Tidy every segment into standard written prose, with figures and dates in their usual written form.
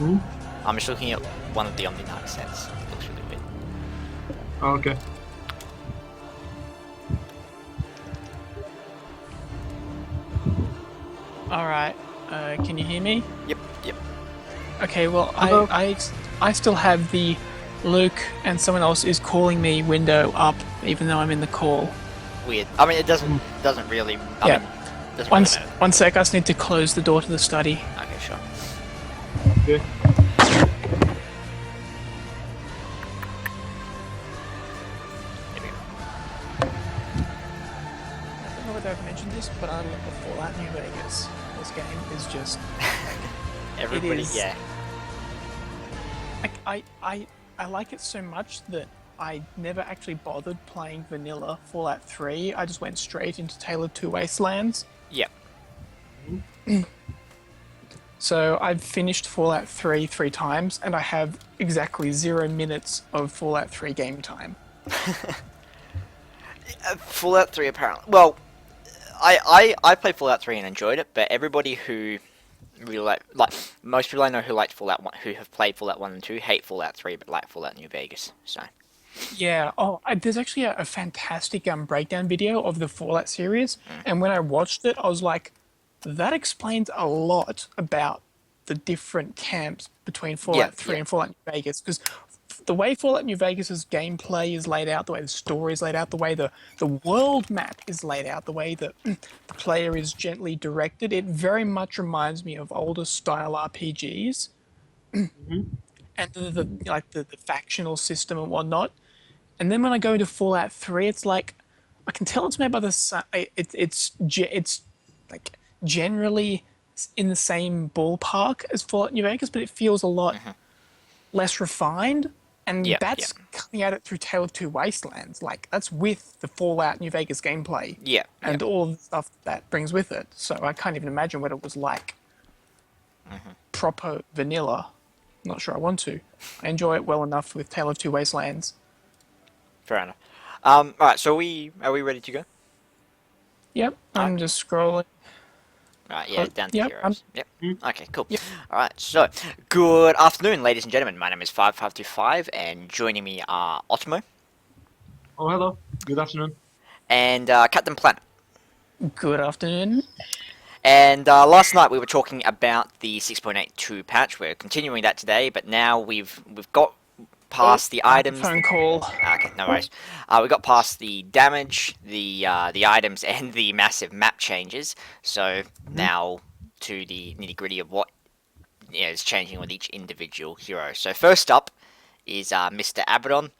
Hmm? I'm just looking at one of the Omni-Knight sets. It looks really weird. Oh, okay. All right. Can you hear me? Yep. Okay. Well, Hello. I still have the Luke and someone else is calling me window up, even though I'm in the call. Weird. I mean, it doesn't really. I mean, doesn't One, really matter. one sec. I just need to close the door to the study. Okay, sure. Okay. Here we go. I don't know whether I've mentioned this, but I love the Fallout New Vegas. This game is just Everybody, is. yeah. I like it so much that I never actually bothered playing vanilla Fallout 3. I just went straight into Tailored 2 Wastelands. Yep. So I've finished Fallout 3 3 times, and I have exactly 0 minutes of Fallout 3 game time. Fallout 3 apparently. Well, I played Fallout 3 and enjoyed it, but everybody who really like most people I know who liked Fallout 1, who have played Fallout 1 and 2, hate Fallout 3 but like Fallout New Vegas. So Yeah. Oh, there's actually a fantastic breakdown video of the Fallout series, and when I watched it, I was like, that explains a lot about the different camps between Fallout 3 and Fallout New Vegas, because the way Fallout New Vegas's gameplay is laid out, the way the story is laid out, the way the world map is laid out, the way that the player is gently directed, it very much reminds me of older style RPGs. And the factional system and whatnot. And then when I go into Fallout 3, it's like I can tell it's made by the it's like generally in the same ballpark as Fallout New Vegas, but it feels a lot less refined. And that's coming at it through Tale of Two Wastelands. Like that's with the Fallout New Vegas gameplay and all the stuff that brings with it. So I can't even imagine what it was like proper vanilla. Not sure I want to. I enjoy it well enough with Tale of Two Wastelands. fair enough. Alright, so are we ready to go? Yep, I'm just scrolling. Right, yeah, down to Yep, heroes. Yep. Okay, cool. Yep. Alright, so, good afternoon, ladies and gentlemen. My name is 5525, and joining me are Ottomo. Oh, hello. Good afternoon. And Captain Planet. Good afternoon. And last night we were talking about the 6.82 patch. We're continuing that today, but now we've got past the items. Phone call. Okay, no worries. We got past the damage, the items, and the massive map changes. So now to the nitty gritty of what is changing with each individual hero. So first up is Mr. Abaddon.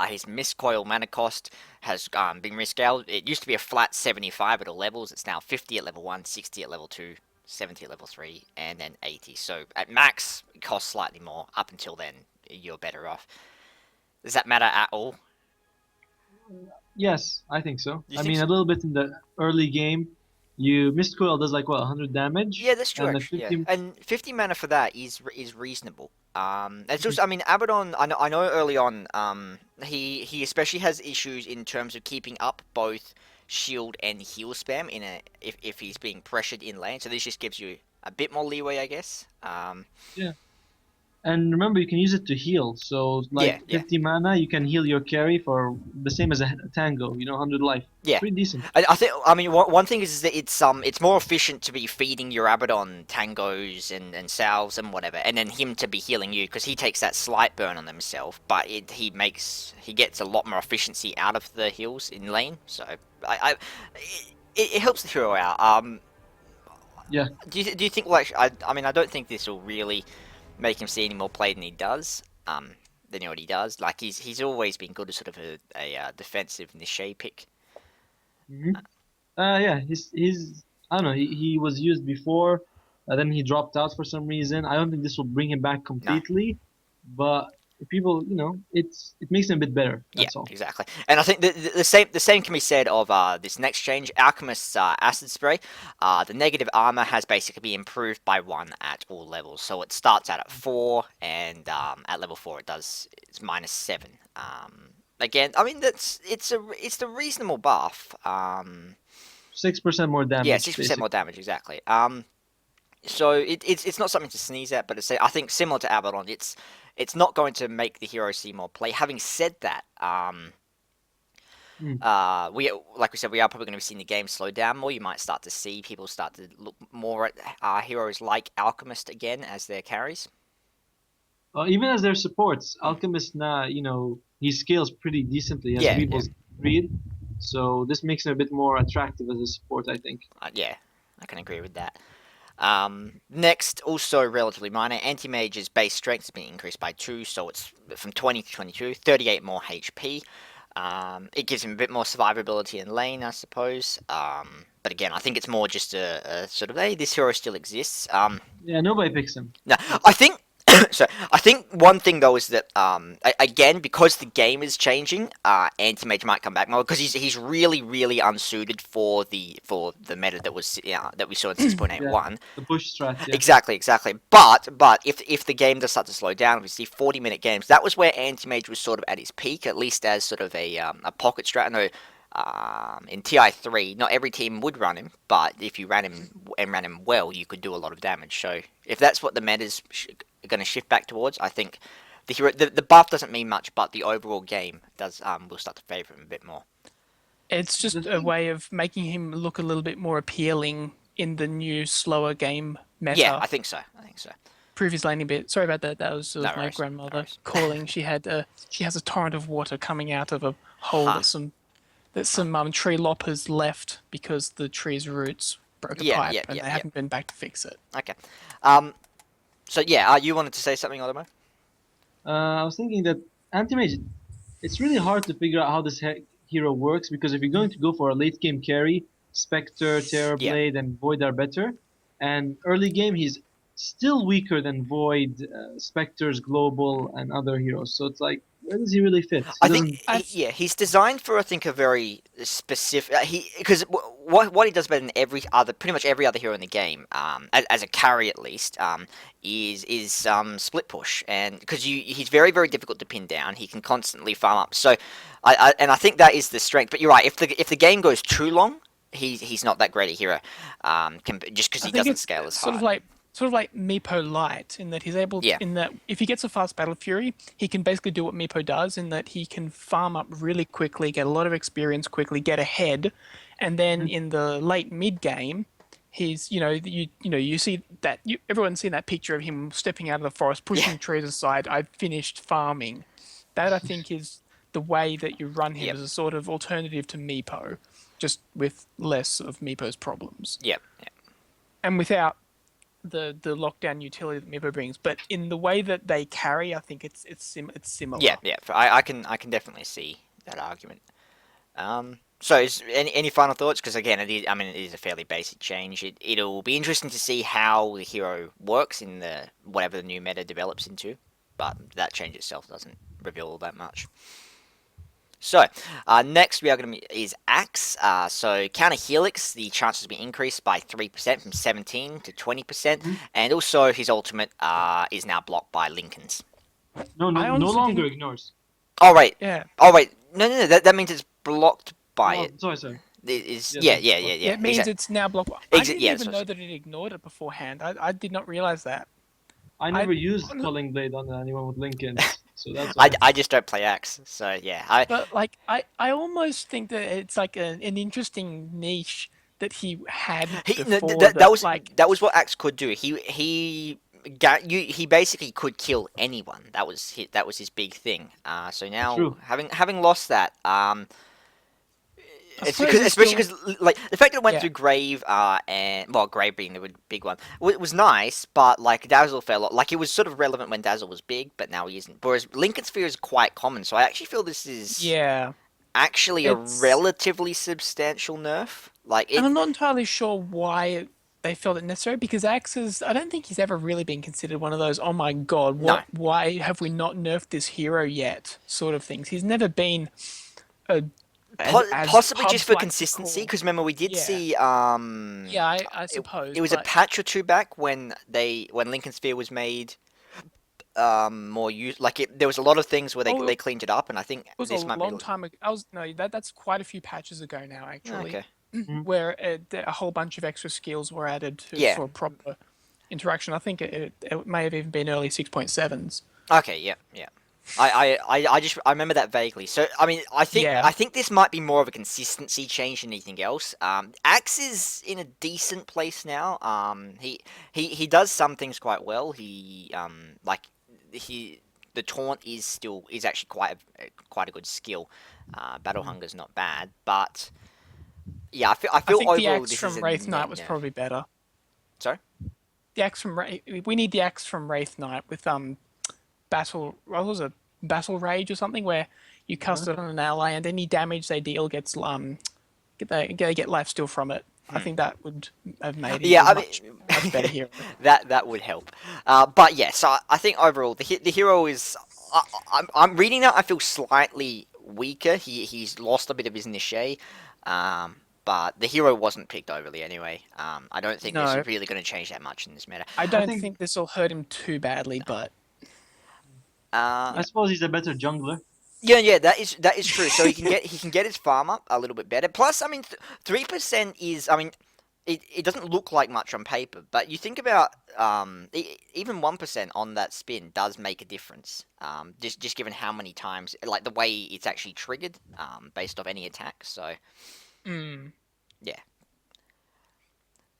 His Miscoil mana cost has been rescaled. It used to be a flat 75 at all levels. It's now 50 at level 1, 60 at level 2, 70 at level 3, and then 80. So at max, it costs slightly more. Up until then, you're better off. Does that matter at all? Yes, I think so. You I think mean, so? a little bit in the early game, Mist Coil does like what 100 damage. Yeah, that's true. And then Actually, 50. yeah. And 50 mana for that is reasonable. It's just, I mean, Abaddon. I know early on, he especially has issues in terms of keeping up both shield and heal spam if he's being pressured in lane. So this just gives you a bit more leeway, I guess. Yeah. And remember, you can use it to heal. So like Yeah. 50 mana, you can heal your carry for the same as a tango. 100 life. Yeah. Pretty decent. I think. I mean, one thing is that it's more efficient to be feeding your Abaddon tangos and salves and whatever, and then him to be healing you because he takes that slight burn on himself, but he gets a lot more efficiency out of the heals in lane. So it helps the hero out. Yeah. Do you think like I mean I don't think this will really make him see any more play than he does. Than he already does. Like he's always been good as sort of a defensive niche pick. Yeah. He's I don't know. He was used before. Then he dropped out for some reason. I don't think this will bring him back completely, but people, it makes him a bit better. Yeah, That's all. exactly. And I think the same can be said of this next change, Alchemist's Acid Spray. The negative armor has basically been improved by 1 at all levels. So it starts out at 4, and at level 4 it's -7. Again, I mean it's the reasonable buff. 6% more damage. Yeah, 6% more damage exactly. So it's not something to sneeze at, but I think similar to Abaddon, it's not going to make the hero see more play. Having said that, Mm. we like we said, we are probably going to be seeing the game slow down more. You might start to see people start to look more at heroes like Alchemist again as their carries. Even as their supports, Mm. Alchemist now, he scales pretty decently. He has Yeah, yeah, Weevil's read, so this makes him a bit more attractive as a support, I think. yeah. I can agree with that. Next, also relatively minor, Anti-Mage's base strength has been increased by 2, so it's from 20 to 22, 38 more HP. It gives him a bit more survivability in lane, I suppose. But again, I think it's more just a sort of, hey, this hero still exists. Yeah, nobody picks him. No, That's I think so. I think one thing though is that again, because the game is changing, Anti-Mage might come back more because he's really unsuited for the meta that was that we saw in yeah, 6.81. the push strat. Yeah. Exactly. But if the game does start to slow down, we see 40-minute games. That was where Anti-Mage was sort of at his peak, at least as sort of a pocket strat. No, in TI3, not every team would run him, but if you ran him and ran him well, you could do a lot of damage. So if that's what the meta's going to shift back towards, I think the buff doesn't mean much, but the overall game does will start to favour him a bit more. It's The just a thing, way of making him look a little bit more appealing in the new slower game Yeah, meta. I think so. I think so. Previous laning bit. Sorry about that. That No was my worries. No grandmother worries. calling. She has a torrent of water coming out of a hole Huh. that some tree loppers left because the tree's roots broke a pipe and they Yeah. haven't been back to fix it. Okay. Um. So yeah, you wanted to say something, Otomo? I was thinking that anti-mage, it's really hard to figure out how this hero works because if you're going to go for a late game carry, Spectre, Yeah. Terrorblade, and Void are better, and early game he's still weaker than Void, Spectre's Global, and other heroes. So it's like, where does he really fit? He I think doesn't. I yeah, he's designed for I think a very specific. He because what he does better than pretty much every other hero in the game, as a carry at least, is split push, and because he's very difficult to pin down. He can constantly farm up. So, I think that is the strength. But you're right. If the game goes too long, he's not that great a hero, just because I he think doesn't it's scale as sort of hard. like sort of like Meepo Light in that Yeah. in that if he gets a fast Battle Fury, he can basically do what Meepo does in that he can farm up really quickly, get a lot of experience quickly, get ahead, and then in the late mid game, he's you see that everyone's seen that picture of him stepping out of the forest, Yeah. pushing trees aside. I've finished farming. That I think is the way that you run him Yep. as a sort of alternative to Meepo, just with less of Meepo's problems Yep. Yep. and without the lockdown utility that Mipo brings, but in the way that they carry, I think it's Yeah. similar. Yeah. I can definitely see that argument. So, any final thoughts? Because again, it is a fairly basic change. It'll be interesting to see how the hero works in the whatever the new meta develops into, but that change itself doesn't reveal all that much. So, next we are going to is Axe. So counter Helix, the chances be increased by 3% from 17 to 20%, Mhm. and also his ultimate is now blocked by Lincoln's. No, I no honestly longer didn't. ignores. Oh wait, Yeah, no. That means it's blocked by Oh, it. sorry. It is Yes, yeah, it's yeah, yeah, blocked. yeah. yeah. It means Exactly. it's now blocked. I didn't Yeah, even that's what I know said. that it ignored it beforehand. I did not realize that. I I never used hon- Culling Blade on anyone with Lincolns, so that's why. I just don't play Axe, so yeah. but like I almost think that it's like an interesting niche that he had No, before that. Like that was what Axe could do. He basically could kill anyone. That was his big thing. So now True. having lost that, I it's suppose because it's especially still because like the fact that it went yeah. through Grave, and well, Grave being the big one, was nice. But like Dazzle fell off. Like it was sort of relevant when Dazzle was big, but now he isn't. Whereas Lincoln Sphere is quite common. So I actually feel this is Yeah, actually a it's relatively substantial nerf. Like and it, I'm not entirely sure why they felt it necessary because Axe's, I don't think he's ever really been considered one of those, oh my God, no. why have we not nerfed this hero yet sort of things. He's never been a, as Possibly just pubs for like to consistency, call. because remember we did Yeah. see Yeah, I it, suppose, it was a but patch or two back when Lincoln Sphere was made more use like there was a lot of things where oh, they it cleaned it up, and I think was a this might be long time ago. I was no, that's quite a few patches ago now, actually, okay. Mhm. where a whole bunch of extra skills were added to Yeah, for proper. interaction. I think it may have even been early 6.7s. Okay, yeah, yeah. I remember that vaguely. So I mean, Yeah. I think this might be more of a consistency change than anything else. Axe is in a decent place now. He does some things quite well. He the taunt is actually quite a good skill. Battle hunger's not bad, but yeah, I I feel think the overall axe this is from a Wraith Knight net was nerf. probably better. Sorry. The axe from we need the axe from Wraith Knight with battle what was it, battle rage or something, where you Huh? cast it on an ally and any damage they deal gets they get life steal from it. I think that would have made him Yeah, a I mean, much better hero. that would help. But yeah, so I think overall the hero is. I'm reading that. I feel slightly weaker. He's lost a bit of his niche. But the hero wasn't picked overly anyway. I don't think this No, is really going to change that much in this meta. I I don't think think this will hurt him too badly, but Uh, I yeah. suppose he's a better jungler. yeah, yeah, that is true. So he can get his farm up a little bit better. Plus, I mean, 3% is. I mean, it doesn't look like much on paper, but you think about even 1% on that spin does make a difference. Just given how many times, like the way it's actually triggered, based off any attack. So Mm, yeah,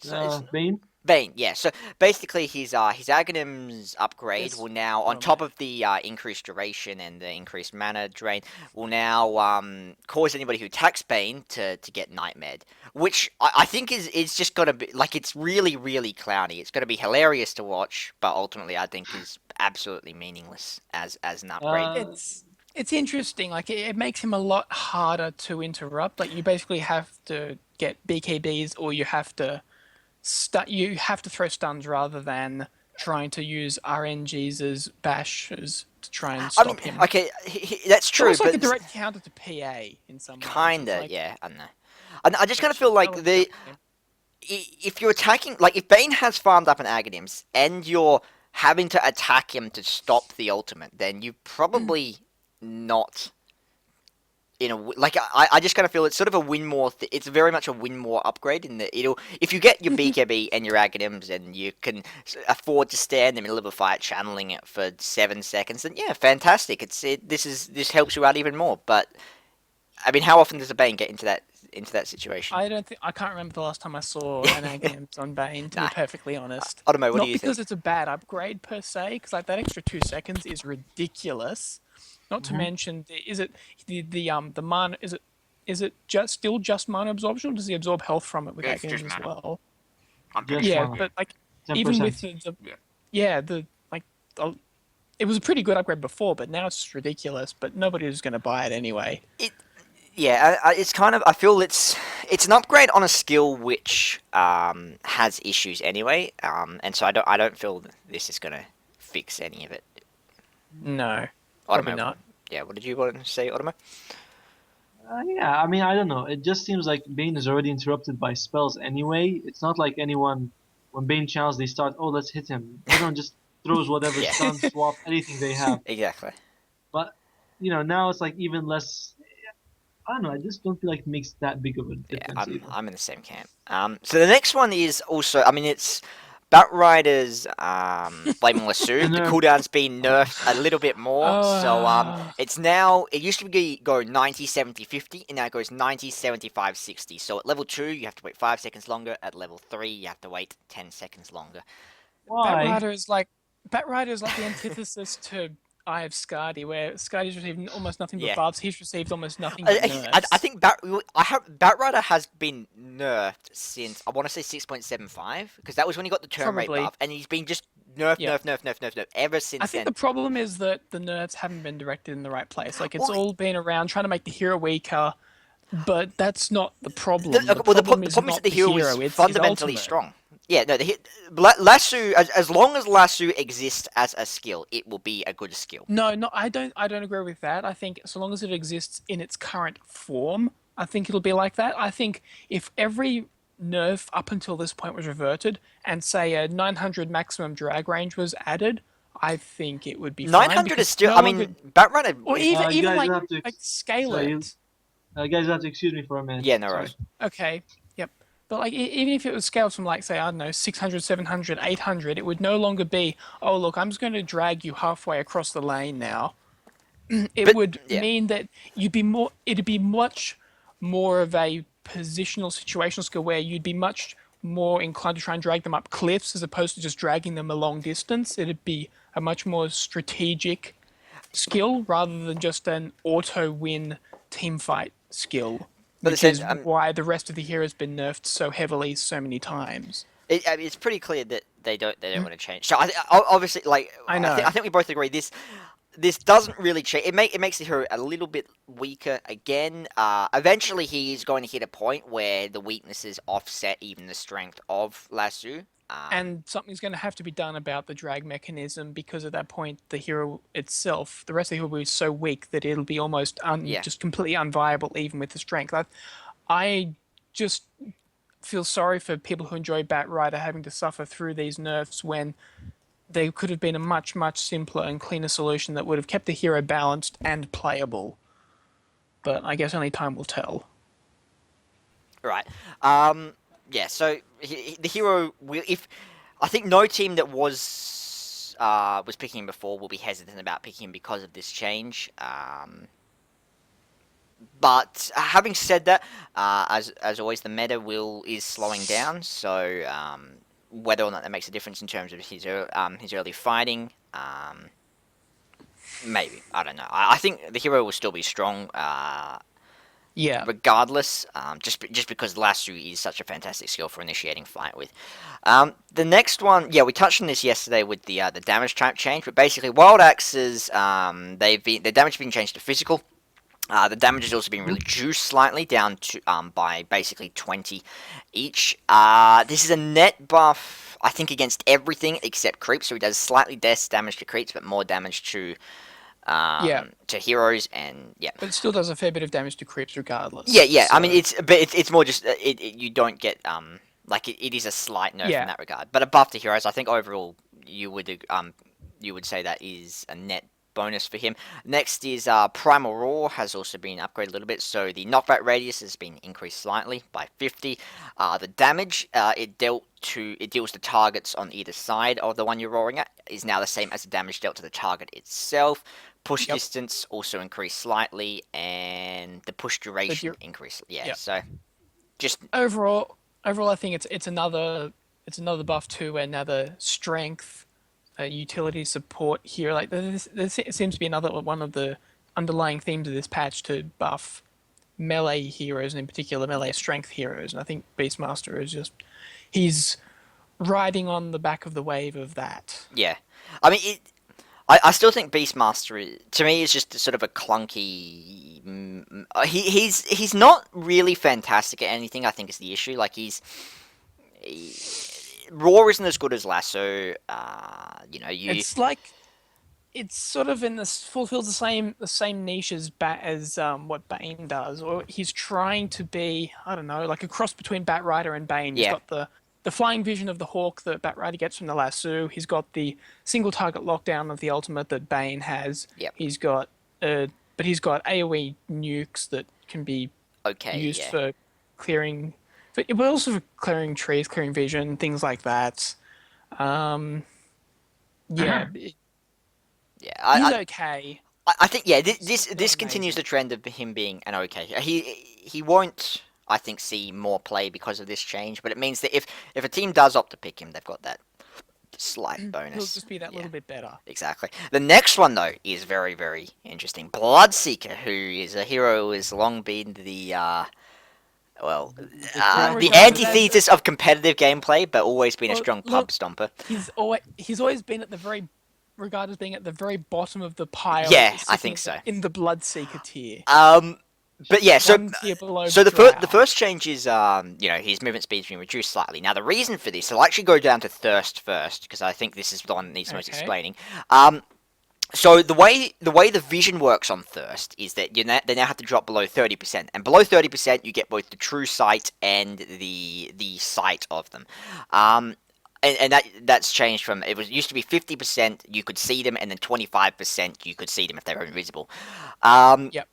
so it's Bane. Bane. Yeah. So basically, his Aghanim's upgrade this will now, on oh top man. of the increased duration and the increased mana drain, will now cause anybody who attacks Bane to get nightmared, which I think is just gonna be like it's really really cloudy. It's gonna be hilarious to watch, but ultimately I think is absolutely meaningless as an upgrade. Uh, It's interesting. Like it makes him a lot harder to interrupt. Like you basically have to get BKBs, or you have to throw stuns rather than trying to use RNGs as bashes to try and I mean, stop him. okay, that's It's true, almost like but a direct counter to PA in some ways. It's kinda, like yeah, I don't know. I just kind of which feel like no one's doing him. if you're attacking, like if Bane has farmed up an Aghanims and you're having to attack him to stop the ultimate, then you probably not like I just kind of feel it's sort of a win more. It's very much a win more upgrade in that it'll if you get your BKB and your Aghanims and you can afford to stand in the middle of a fight channeling it for 7 seconds, then yeah, fantastic. This helps you out even more. But I mean, how often does a Bane get into that situation? I can't remember the last time I saw an Aghanim's on Bane, to be Nah, perfectly honest. I don't know. What do Not you because think? it's a bad upgrade per se, because like that extra 2 seconds is ridiculous. Not to mhm. mention, is it the mana? Is it just mana absorption, or does he absorb health from it with It's just Aghanim's as mana. well? I'm pretty Just sure. Yeah, mana. but like even with 10%. the Yeah. yeah the like the, it was a pretty good upgrade before, but now it's just ridiculous. But nobody is going to buy it anyway. It yeah, it's kind of. I feel it's an upgrade on a skill which has issues anyway, and so I don't feel this is gonna fix any of it. No, probably Automo, not. yeah. What did you want to say, Automo? Yeah, I mean, I don't know. It just seems like Bane is already interrupted by spells anyway. It's not like anyone, when Bane channels, they start, oh, let's hit him. Everyone just throws whatever Yeah, stun, swap, anything they have. exactly. But, now it's like even less. I don't know. I just don't feel like it makes that big of a Yeah, difference I'm either. I'm in the same camp. So the next one is also. I mean, it's Batrider's Blaming Lasso. And The they're cooldown's been nerfed a little bit more, so Oh, it's now. It used to go 90, 70, 50, and now it goes 90, 75, 60. So at level 2, you have to wait 5 seconds longer. At level 3, you have to wait 10 seconds longer. why? Batrider is like Batrider is like the antithesis to Eye of Skadi, where Skadi's received almost nothing but Yeah. buffs. He's received almost nothing but I nerfs. think Batrider has been nerfed since I want to say 6.75 because that was when he got the turn rate Probably, buff, and he's been just nerf, yeah. nerf, nerf, nerf, nerf, nerf ever I since think then. the problem is that the nerfs haven't been directed in the right place. Like it's Well, all been around trying to make the hero weaker, but that's not the problem. The well, problem the is problem is that not the the hero is hero; it's his fundamentally ultimate. strong. Yeah, no, Lasso, as long as Lasso exists as a skill, it will be a good skill. No, no, I don't. I don't agree with that. I think so long as it exists in its current form, I think it'll be like that. I think if every nerf up until this point was reverted, and say a 900 maximum drag range was added, I think it would be fine 900 is because still. no I longer, mean, Batrider or is. even Guys, you like have to. scale Sorry, it. guys, you have to excuse me for a minute. Yeah, no Sorry. worries. Okay. Yep. But like even if it was scaled from like say I don't know 600, 700, 800, it would no longer be, oh look, I'm just going to drag you halfway across the lane now. It But would yeah, mean that it'd be much more of a positional situational skill where you'd be much more inclined to try and drag them up cliffs as opposed to just dragging them a long distance. It'd be a much more strategic skill rather than just an auto win team fight skill, but the which same, is why the rest of the hero's been nerfed so heavily so many times. I mean, it's pretty clear that they don't want to change. So obviously, like I I know. think we both agree this doesn't really change. It makes the hero a little bit weaker again. Eventually, he's going to hit a point where the weaknesses offset even the strength of Lasso. And something's going to have to be done about the drag mechanism because at that point, the hero itself, the rest of the hero will be so weak that it'll be almost Yeah. just completely unviable even with the strength. I just feel sorry for people who enjoy Bat Rider having to suffer through these nerfs when they could have been a much, much simpler and cleaner solution that would have kept the hero balanced and playable. But I guess only time will tell. Right. Yeah. So the hero will. If I think no team that was picking him before will be hesitant about picking him because of this change. But having said that, as always, the meta will is slowing down. So whether or not that makes a difference in terms of his early fighting, maybe I don't know. I think the hero will still be strong. Yeah. Regardless, just because Lasso is such a fantastic skill for initiating fight with. The next one, yeah, we touched on this yesterday with the damage type change, but basically Wild Axes, their damage has been changed to physical. The damage has also been reduced slightly down to by basically 20 each. This is a net buff, I think, against everything except creeps. So he does slightly less damage to creeps, but more damage Yeah. to heroes, and yeah. But it still does a fair bit of damage to creeps regardless. Yeah. I mean, So, it's more just you don't get like it is a slight nerf in yeah. that regard. But a buff to heroes, I think overall you would say that is a net bonus for him. Next is Primal Roar has also been upgraded a little bit, so the knockback radius has been increased slightly by 50. The damage it deals to targets on either side of the one you're roaring at is now the same as the damage dealt to the target itself. Push Yep. distance also increased slightly, and the push But duration you're, increased. Yeah, yeah. so just Overall, I think it's another buff too, where now the strength, utility support here, like there seems to be another one of the underlying themes of this patch to buff melee heroes, and in particular melee yeah, strength heroes. And I think Beastmaster is just he's riding on the back of the wave of that. yeah. I mean, I still think Beastmaster to me is just sort of a clunky. He's not really fantastic at anything. I think is the issue. Like he, Raw isn't as good as Lasso. It's like it's sort of in this fulfills the same niche as what Bane does, or he's trying to be I don't know like a cross between Bat Rider and Bane. He's Yeah, got the flying vision of the hawk that Bat Rider gets from the lasso. He's got the single target lockdown of the ultimate that Bane has. yep. He's got but he's got AOE nukes that can be Okay, used yeah, for clearing, but also for clearing trees, clearing vision, things like that. Um, yeah, yeah. he's okay. I think yeah. He's not This continues amazing. the trend of him being an okay. He won't. I think see more play because of this change, but it means that if a team does opt to pick him, they've got that slight He'll bonus. just be that Yeah, little bit better. exactly. The next one though is very interesting. Bloodseeker, who is a hero who has long been well, The Well the crafty regarded as antithesis of competitive gameplay, but always been a well, strong pub look, stomper. he's always been at the very regarded as being at the very bottom of the pile, Yeah, I sitting think so. in the Bloodseeker tier, Um, but yeah, one tier below so the Drow. first change is his movement speed's been reduced slightly. Now the reason for this, I'll actually go down to Thirst first because I think this is the one that needs most Okay. explaining. So the vision works on Thirst is that they now have to drop below 30%, and below 30% you get both the true sight and the sight of them. And that's changed from it used to be 50% you could see them, and then 25% you could see them if they were invisible. Um, Yep.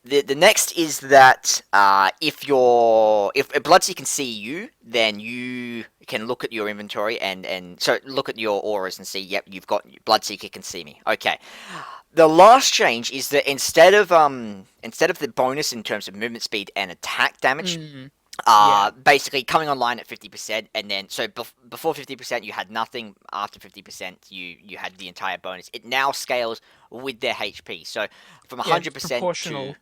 the next is that if a Bloodseeker can see you, then you can look at your inventory and so look at your auras and see. Yep, you've got Bloodseeker can see me. Okay. The last change is that instead of the bonus in terms of movement speed and attack damage, Mm, yeah. basically coming online at 50%, and then so before 50% you had nothing. After 50% you had the entire bonus. It now scales with their HP. So from Yeah, it's 100% to proportional.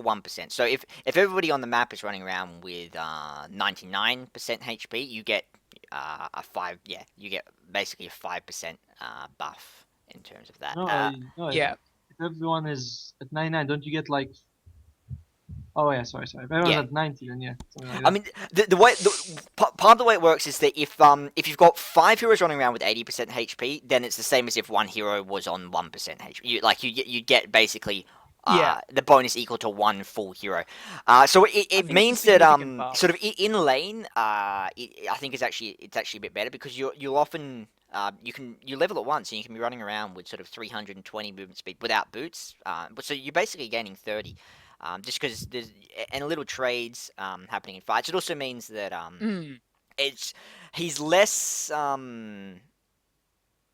1%. So if everybody on the map is running around with 99% HP, you get a five. Yeah, you get basically a 5% buff in terms of that. No. Yeah, If everyone is at 99, don't you get like? Oh yeah, sorry. If everyone's Yeah, at 90, then yeah, something like I that. mean, part of the way it works is that if you've got five heroes running around with 80% HP, then it's the same as if one hero was on 1% HP. You get basically yeah. the bonus equal to one full hero. So I it think it's a means that significant sort of buff. in lane, I think it's actually a bit better because you'll often you level at once and you can be running around with sort of 320 movement speed without boots. But so you're basically gaining 30. Just because there's and little trades happening in fights. It also means that Mm, it's he's less.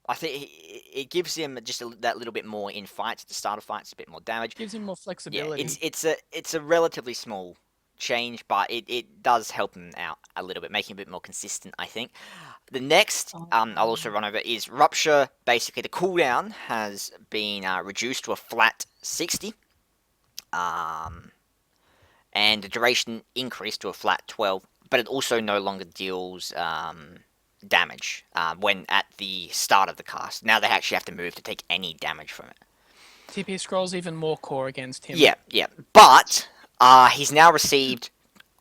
I think it gives him just that little bit more in fights at the start of fights, a bit more damage. gives him more Yeah, flexibility. it's a relatively small change, but it does help him out a little bit, making him a bit more consistent. I think the next I'll also Um, run over is Rupture. Basically, the cooldown has been reduced to a flat 60. Um, and the duration increased to a flat 12, but it also no longer deals damage when at the start of the cast. Now they actually have to move to take any damage from it. TP scrolls even more core against him. Yeah, yeah. But he's now received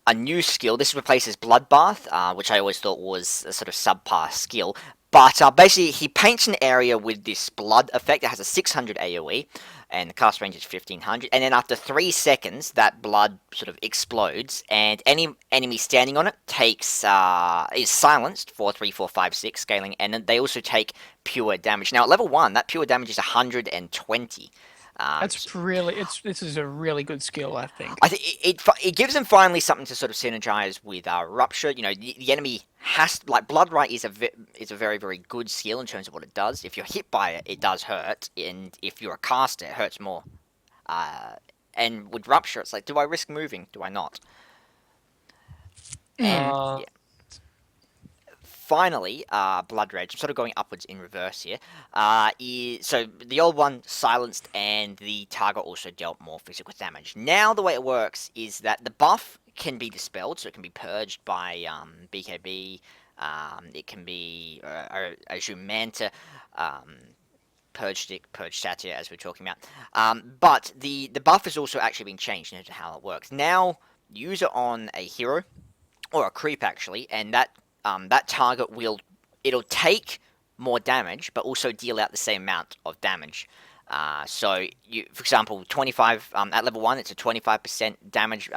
a new skill. This replaces Bloodbath, which I always thought was a sort of subpar skill. But basically, he paints an area with this blood effect that has a 600 AoE, and the cast range is 1500. And then after 3 seconds, that blood sort of explodes, and any enemy standing on it is silenced for 3, 4, 5, 6 scaling, and then they also take pure damage. Now at level 1, that pure damage is 120. Um, That's really this is a really good skill, I think. I think it gives them finally something to sort of synergize with Rupture. You know, the enemy has like Bloodright is a very very good skill in terms of what it does. If you're hit by it, it does hurt, and if you're a caster, it hurts more. Uh, and with Rupture, it's like, do I risk moving? Do I not? And Mm, uh, yeah, finally, Blood Rage. I'm sort of going upwards in reverse here. So the old one silenced, and the target also dealt more physical damage. Now the way it works is that the buff can be dispelled, so it can be purged by BKB. It can be Azure Manta, um, Purge Stick, Purge Satya, as we're talking about. But the buff has also actually been changed into how it works. Now, use it on a hero or a creep actually, and that target it'll take more damage, but also deal out the same amount of damage. So, for example, 25 at level 1, it's a 25% damage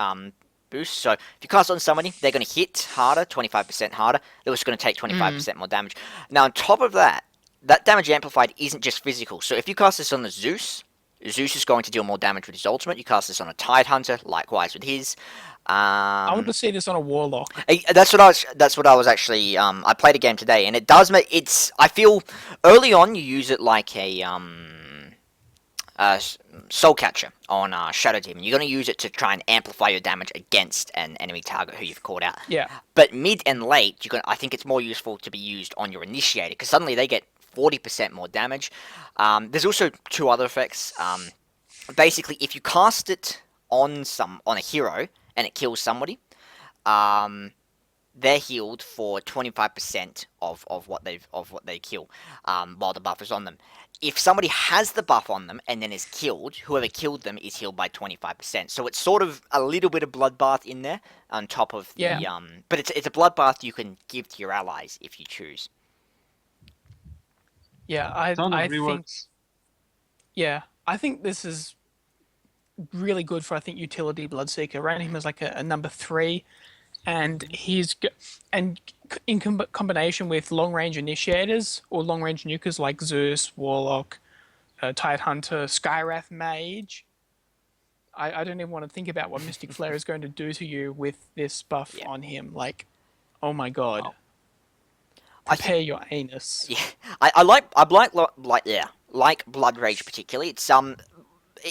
boost. So if you cast on somebody, they're going to hit harder, 25% harder. They're also going to take mm. 25% more damage. Now, on top of that, that damage amplified isn't just physical. So if you cast this on the Zeus is going to deal more damage with his ultimate. You cast this on a Tidehunter, likewise with his. I want Um, to see this on a warlock. that's what I was. That's what I was actually. I played a game today, and it does make it's. I feel early on you use it like a soul catcher on Shadow Demon. You're going to use it to try and amplify your damage against an enemy target who you've called out. Yeah. But mid and late, I think it's more useful to be used on your initiator because suddenly they get 40% more damage. There's also two other effects. Basically, if you cast it on a hero and it kills somebody, um, they're healed for 25% of what they kill, while the buff is on them. If somebody has the buff on them and then is killed, whoever killed them is healed by 25%. So it's sort of a little bit of bloodbath in there on top of Yeah. the but it's a bloodbath you can give to your allies if you choose. Yeah, I ton of I think reworks. yeah, I think this is really good for I think utility Bloodseeker. Ran him as like a number 3 and and in combination with long range initiators or long range nukers like Zeus, Warlock, Tidehunter, Skywrath Mage, I don't even want to think about what Mystic Flare is going to do to you with this buff Yeah. on him. Like, oh my god, Wow. I think prepare your anus. yeah, I like Blood Rage particularly. It's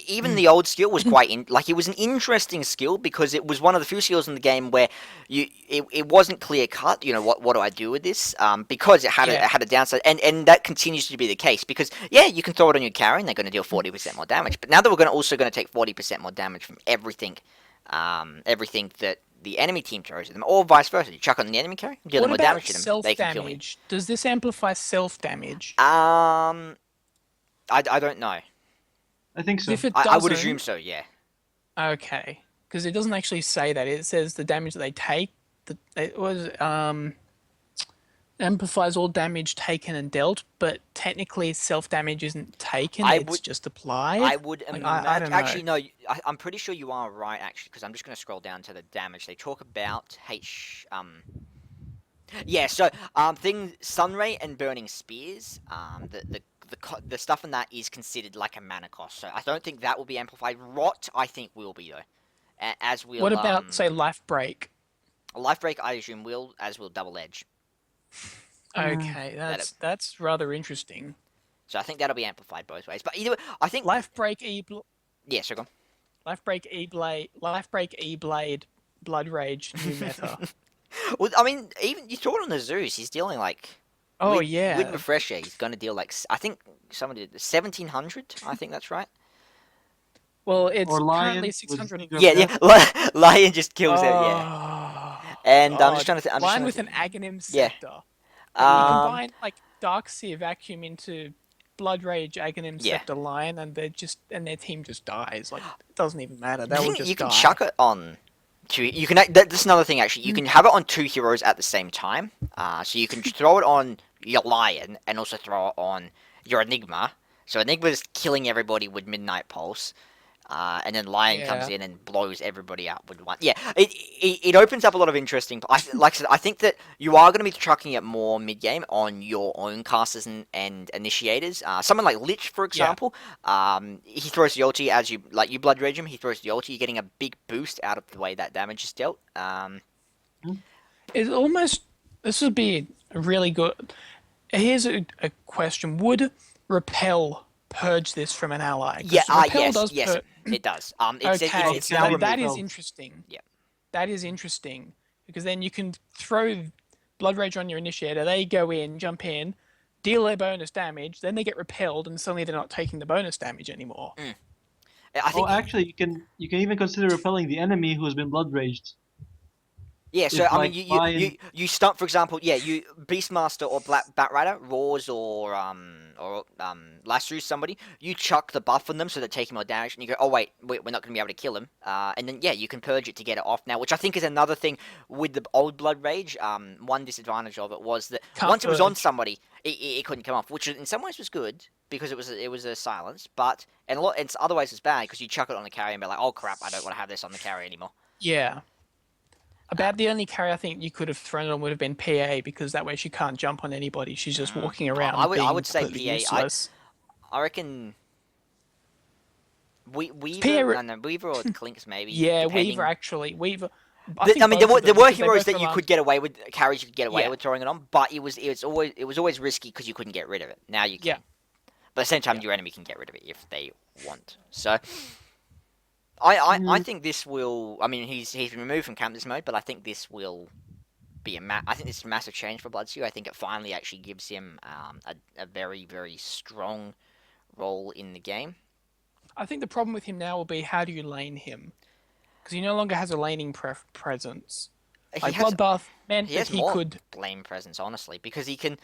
even the old skill was quite like it was an interesting skill because it was one of the few skills in the game where it wasn't clear cut. You know what do I do with this? Because it Yeah. had a downside, and that continues to be the case because yeah, you can throw it on your carry and they're going to deal 40% more damage. But now that we're going to take 40% more damage from everything that the enemy team throws at them, or vice versa. You chuck on the enemy carry, deal them What more about damage to them, self they can kill me. damage? Does this amplify self damage? I don't know. I think Because so. if it I would assume doesn't, so. Yeah. okay. Because it doesn't actually say that. It says the damage that they take. It was amplifies all damage taken and dealt, but technically self damage isn't taken. I It's would just applied. I would Like I imagine. don't know. Actually, no. I'm pretty sure you are right. Actually, because I'm just going to scroll down to the damage. They talk about Yeah. So thing Sunray and Burning Spears. The stuff in that is considered like a mana cost. So I don't think that will be amplified. Rot, I think will be though. As What will about say life break? Life Break. I assume will as will Double Edge. Mm. Okay, That that's rather interesting. So I think that'll be amplified both ways. But either way, I think Life break yeah. So go on. life break e blade, blood rage, new meta. Well, I mean, even you throw it on the Zeus, he's dealing like Oh with yeah. refresher, he's going to deal like I think someone did 1700. I think that's right. Well, it's Or currently Lion with 600. Finger of Yeah, Death. yeah. Lion just kills it. Yeah, Oh and I'm just god. trying to. I'm just Line trying to. with an Aghanim Yeah. scepter. Like you Um. combine like Dark Seer Vacuum into Blood Rage, Aghanim Yeah. Scepter Lion, and their team just dies. Like it doesn't even matter. The They will thing you just can die. chuck it on. You can. That's another thing actually. You can have it on two heroes at the same time. So you can throw it on your Lion and also throw it on your Enigma. So Enigma's killing everybody with Midnight Pulse. And then Lion comes Yeah. in and blows everybody up with one. Yeah, it opens up a lot of interesting. Like I said, I think that you are going to be chucking it more mid game on your own casters and initiators. Someone like Lich, for Yeah. example, he throws the ulti as you blood rage him. He throws the ulti, you're getting a big boost out of the way that damage is dealt. It's almost. This would be a really good. Here's a question: would repel purge this from an ally? Yeah, Because repel yes, does yes, it does. Okay, It's now still that is repel. interesting. Yeah. That is interesting because then you can throw Blood Rage on your initiator. They go in, jump in, deal their bonus damage. Then they get repelled, and suddenly they're not taking the bonus damage anymore. I Oh, think actually, you can even consider repelling the enemy who has been blood raged. yeah, so If I mean, like Lion, you stunt, for example, yeah, you Beastmaster or Black Batrider roars or lassos somebody, you chuck the buff on them so they're taking more damage, and you go, oh wait, we're not going to be able to kill him, and then yeah, you can purge it to get it off now, which I think is another thing with the old Blood Rage. One disadvantage of it was that Can't once it was on purge. somebody, it couldn't come off, which in some ways was good because it was a silence, but in a lot, it's otherwise it's bad because you chuck it on the carry and be like, oh crap, I don't want to have this on the carry anymore. Yeah. About the only carry I think you could have thrown on would have been PA because that way she can't jump on anybody. She's just walking around I being would say completely PA. useless. I reckon Weaver, PA, no, Weaver or Clinks maybe. yeah, depending. Weaver actually. Weaver. I mean, there both were of them, because they heroes both that you rely on- could get away with carries you could get away Yeah. with throwing it on, but it was always risky because you couldn't get rid of it. Now you can, Yeah. but at the same time, Yeah. your enemy can get rid of it if they want. So. I Mm. think this will. I mean, he's been removed from Campus mode, but I think this will be I think this is a massive change for Bloodseer. I think it finally actually gives him a very very strong role in the game. I think the problem with him now will be how do you lane him? Because he no longer has a laning presence. He Like has Bloodbath meant he that has he more could. blame presence, honestly, because he can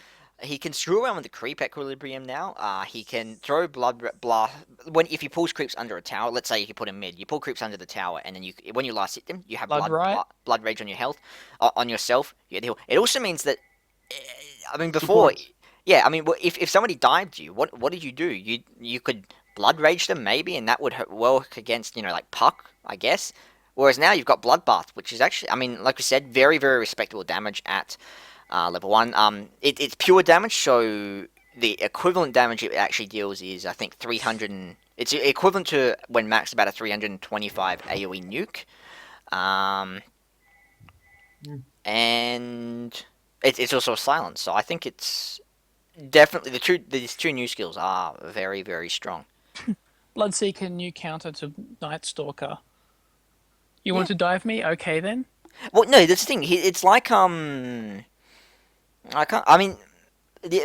screw around with the creep equilibrium now. He can throw blast if he pulls creeps under a tower. Let's say you put him mid, you pull creeps under the tower, and then when you last hit them, you have Blood right? blood rage on your health, on yourself. It also means that eh, I mean before, Support. yeah, I mean if somebody dived you, what did you do? You could blood rage them maybe, and that would work against like Puck, I guess. Whereas now you've got Bloodbath, which is actually, I mean, like we said, very, very respectable damage at level 1. It's pure damage, so the equivalent damage it actually deals is, I think, 300 and... It's equivalent to when maxed about a 325 AoE nuke. Um, Mm. and it's also a silence, so I think it's definitely these two new skills are very, very strong. Bloodseeker, new counter to Night Stalker. You Yeah. want to dive me? Okay then. Well, no, that's the thing. It's like I can't. I mean,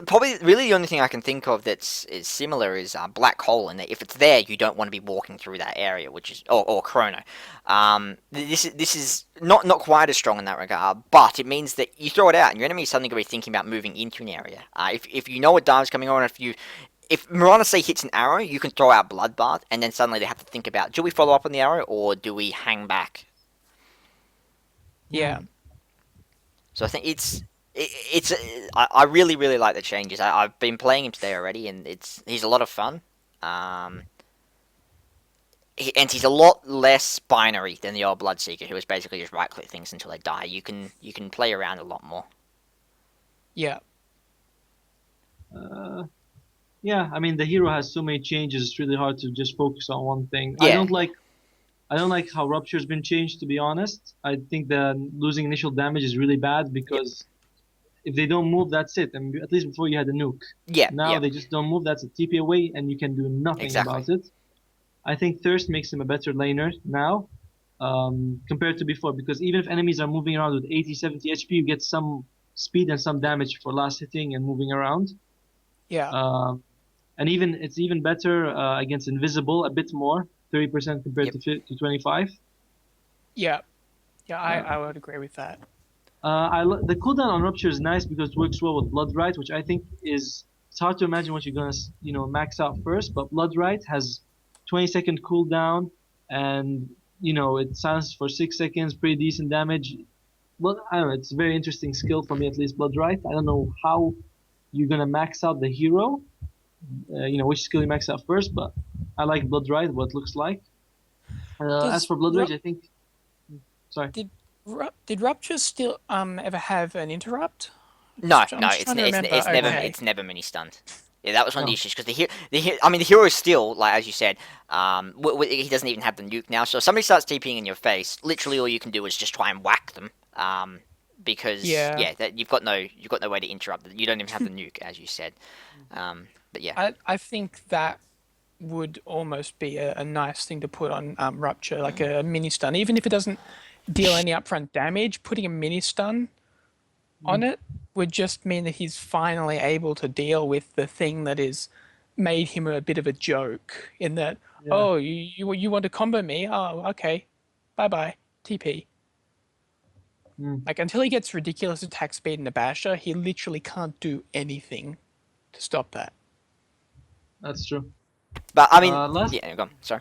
probably really the only thing I can think of that's is similar is black hole, and if it's there, you don't want to be walking through that area, which is or chrono. This is not quite as strong in that regard, but it means that you throw it out, and your enemy is suddenly going to be thinking about moving into an area. If you know a dive's coming on, if Mirana say hits an arrow, you can throw out Bloodbath, and then suddenly they have to think about: do we follow up on the arrow or do we hang back? Yeah. Mm. So I think it's I really really like the changes. I've been playing him today already, and he's a lot of fun. Um, and he's a lot less binary than the old Bloodseeker, who is basically just right click things until they die. You can play around a lot more. Yeah. Uh, yeah, I mean the hero has so many changes. It's really hard to just focus on one thing. I Yeah, don't like I don't like how Rupture's been changed, to be honest. I think that losing initial damage is really bad yep, because if they don't move, that's it. I mean, at least before you had the nuke. yeah, Now yeah, they just don't move. That's a TP away, and you can do nothing exactly. about it. I think Thirst makes him a better laner now compared to before because even if enemies are moving around with 80, 70 HP, you get some speed and some damage for last hitting and moving around. Yeah. Um, and even it's even better against Invisible, a bit more, 30% compared Yep. to 25. Yeah. Yeah. I, Uh, I would agree with that. the cooldown on Rupture is nice because it works well with Blood Right, which I think is it's hard to imagine what you're gonna max out first. But Blood Right has 20-second cooldown, and it silences for 6 seconds, pretty decent damage. Well, I don't know, it's a very interesting skill for me at least. Blood Right. I don't know how you're gonna max out the hero. Which skill you max out first, but I like Blood Right, what it looks like. As Does for Blood Rage, Rup I think. Sorry. did Rupture still ever have an interrupt? No, I'm no, just trying to remember. Okay. it's never mini stunned. Yeah, that was one of the issues because I mean the hero is still like as you said, he doesn't even have the nuke now. So if somebody starts TPing in your face, literally all you can do is just try and whack them. Because Yeah. yeah, you've got no way to interrupt. You don't even have the nuke, as you said. But yeah, I think that would almost be a nice thing to put on Rupture, like a mini stun. Even if it doesn't deal any upfront damage, putting a mini stun on Mm, it would just mean that he's finally able to deal with the thing that is made him a bit of a joke. In that, yeah. oh, you want to combo me? Oh, okay, bye bye, TP. Mm, Like until he gets ridiculous attack speed in a basher, he literally can't do anything to stop that. that's true. but I mean, Last yeah, go on. Sorry.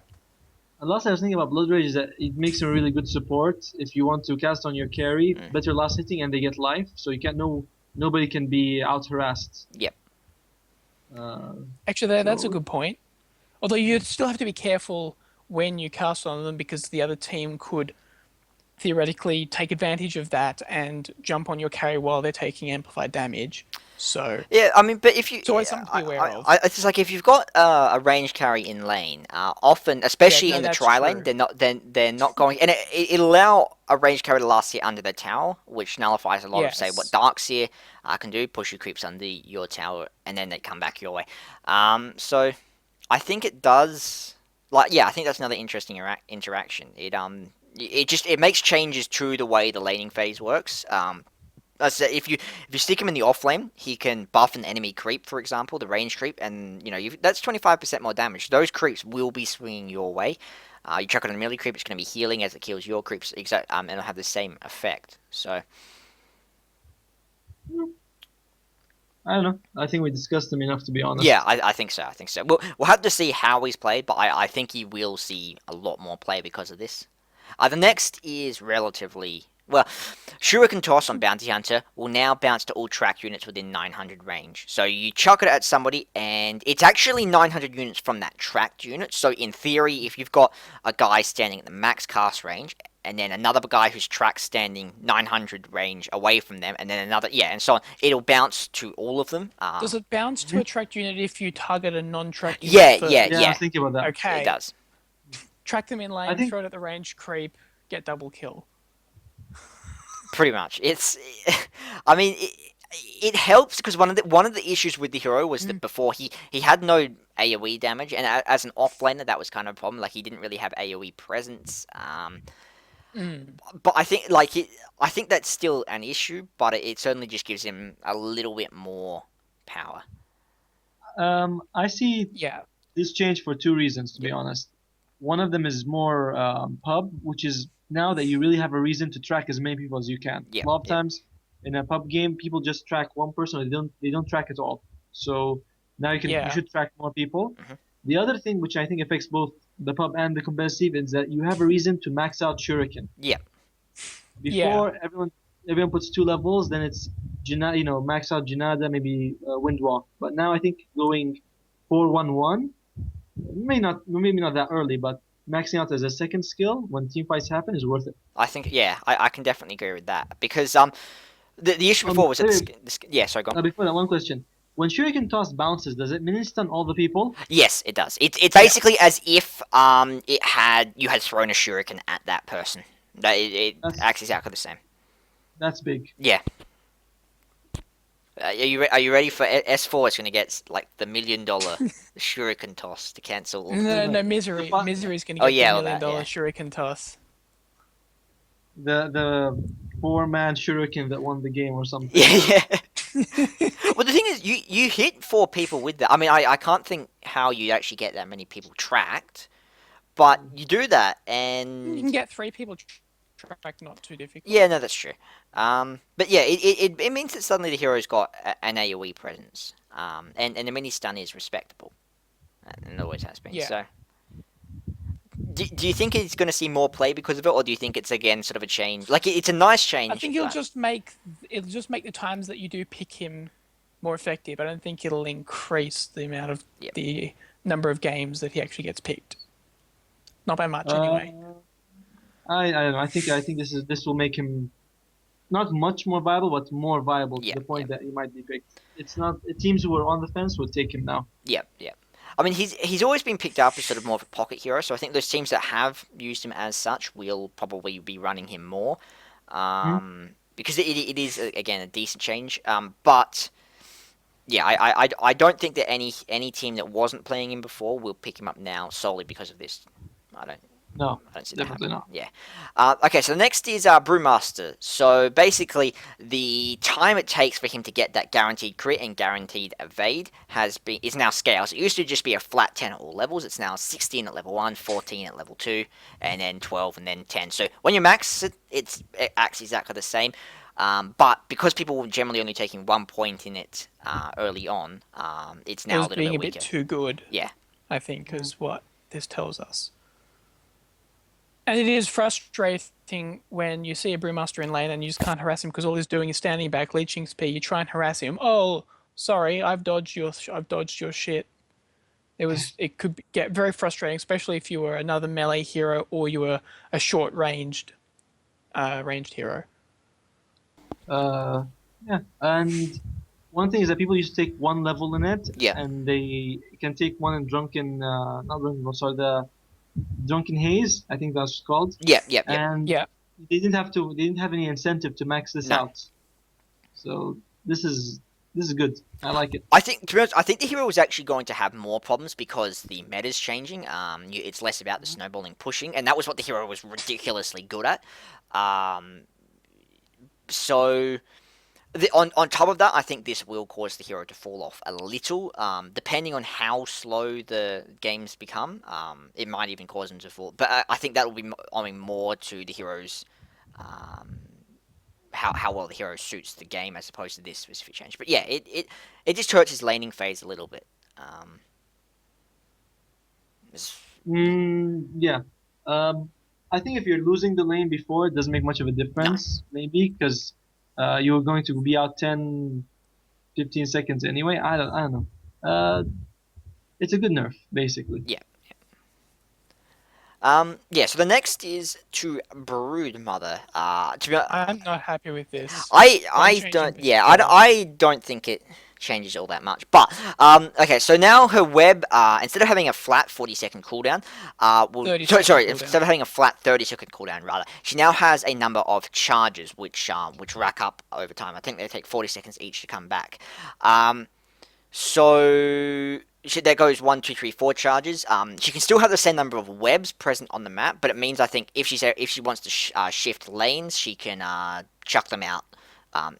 last I was thinking about Blood Rage is that it makes a really good support if you want to cast on your carry, Mm, better last hitting, and they get life, so you can't no nobody can be out harassed. yep. Uh, Actually, that's a so good point. Although you'd still have to be careful when you cast on them because the other team could theoretically take advantage of that and jump on your carry while they're taking amplified damage. So Yeah, I mean, but if you, it's always something to be aware of. it's just like if you've got a range carry in lane, often, Yeah, especially no, in the that's tri lane, true. they're not going, and it'll allow a range carry to last hit under the tower, which nullifies a lot of say what Yes. Darkseer can do, push your creeps under your tower, and then they come back your way. So I think it does, like, yeah, I think that's another interesting interaction. It makes changes to the way the laning phase works. So if you stick him in the off lane, he can buff an enemy creep, for example, the range creep, and that's 25% more damage. Those creeps will be swinging your way. You chuck it on a melee creep, it's going to be healing as it kills your creeps, and it'll have the same effect. So I don't know. I think we discussed them enough to be yeah, honest. I think so. I think so. We'll have to see how he's played, but I think he will see a lot more play because of this. The next is relatively Well, Shuriken Toss on Bounty Hunter will now bounce to all track units within 900 range. So you chuck it at somebody, and it's actually 900 units from that tracked unit. So in theory, if you've got a guy standing at the max cast range, and then another guy who's tracked standing 900 range away from them, and then another, yeah, and so on, it'll bounce to all of them. Does it bounce to a tracked unit if you target a non-tracked unit Yeah, yeah, Yeah, I first? was yeah, thinking about that. it Okay. does. Track them in I lane, think throw it at the range, creep, get double kill. Pretty much. It's, I mean, it helps because one of the issues with the hero was that Mm. before he had no AOE damage, and as an offlaner that was kind of a problem. Like he didn't really have AOE presence. Mm. But I think that's still an issue, but it certainly just gives him a little bit more power. I see Yeah. this change for two reasons, to be Yep, honest. One of them is more pub, which is now that you really have a reason to track as many people as you can. A yep, lot of yep. times in a pub game, people just track one person, or they don't track at all. So now you Yeah. should track more people. Hmm. The other thing, which I think affects both the pub and the competitive, is that you have a reason to max out Shuriken. Yep. Yeah. Before everyone puts two levels, then it's max out Janada, maybe Windwalk. But now I think going 4-1-1, maybe not that early, but maxing out as a second skill when team fights happen is worth it. I think yeah, I can definitely agree with that because the issue before was that Wait, yeah, sorry, go on. before that, one question: when Shuriken toss bounces, does it mini stun all the people? Yes, it does. It's Yeah. basically as if you had thrown a shuriken at that person. It That's acts exactly the same. that's big. Yeah. Are you ready for S4? It's going to get like the $1 million shuriken toss to cancel all No, the. no, The no, Misery. the Misery's going to Oh get the yeah, all million that. dollar Yeah. shuriken toss. the 4-man Shuriken that won the game or something. Yeah, yeah. Well, the thing is, you hit four people with that. I mean, I can't think how you actually get that many people tracked, but you do that, You and can get three people tracked, not too yeah, difficult. no, that's true. But yeah, it means that suddenly the hero's got an AOE presence. And the mini stun is respectable, and it always has been. Yeah. So, do you think it's going to see more play because of it, or do you think it's again sort of a change? Like it's a nice I change, think but it'll just make the times that you do pick him more effective. I don't think it'll increase the amount of yeah, the number of games that he actually gets picked. Not by much Uh, anyway. I don't know. I think this will make him not much more viable, but more viable to yeah, the yeah, point that he might be picked. It's not teams who are on the fence would take him now. yeah, yeah. I mean, he's always been picked up as sort of more of a pocket hero, so I think those teams that have used him as such will probably be running him more, Hmm? because it is again a decent change. But yeah, I don't think that any team that wasn't playing him before will pick him up now solely because of this. I don't No, I don't see that definitely happening. not. Yeah. Okay, so the next is Brewmaster. So basically, the time it takes for him to get that guaranteed crit and guaranteed evade is now scaled. So it used to just be a flat 10 at all levels. It's now 16 at level 1, 14 at level 2, and then 12 and then 10. So when you max it, it acts exactly the same. But because people were generally only taking 1 point in it early on, it's It now a was little being bit a bit weaker. too good, Yeah. I think, Hmm. is what this tells us. And it is frustrating when you see a brewmaster in lane and you just can't harass him because all he's doing is standing back, leeching XP. You try and harass him. Oh, sorry, I've dodged your shit. It could get very frustrating, especially if you were another melee hero or you were a short ranged hero. Uh, yeah, and one thing is that people used to take one level in it, Yeah. and they can take one in not drunken, sorry, the drunken haze. I think that's called, Yeah. Yeah. Yeah. and Yeah, they didn't have any incentive to max this No. out. So this is good. I like it. I think, to be honest, I think the hero is actually going to have more problems because the meta's changing. It's less about the snowballing pushing, and that was what the hero was ridiculously good at. Um, so, on top of that, I think this will cause the hero to fall off a little. Depending on how slow the games become, it might even cause them to fall. But I think that will be owing more to the hero's um, how well the hero suits the game as opposed to this specific change. But yeah, it just hurts his laning phase a little bit. Yeah. Yeah. Um, I think if you're losing the lane before, it doesn't make much of a No. difference, maybe, because you're going to be out 10, 15 seconds anyway. I don't know. It's a good nerf, basically. Yeah. Yeah, so the next is to Brood Mother. To be, I'm not happy with this. One I change in don't, yeah, particular. I don't think it changes all that much. But, okay, so now her web, instead of having a flat 40-second cooldown, 30-second instead cooldown. of having a flat 30-second cooldown, rather, she now has a number of charges which rack up over time. I think they take 40 seconds each to come back. So that goes 1, 2, 3, 4 charges. She can still have the same number of webs present on the map, but it means I think if she wants to shift lanes, she can chuck them out.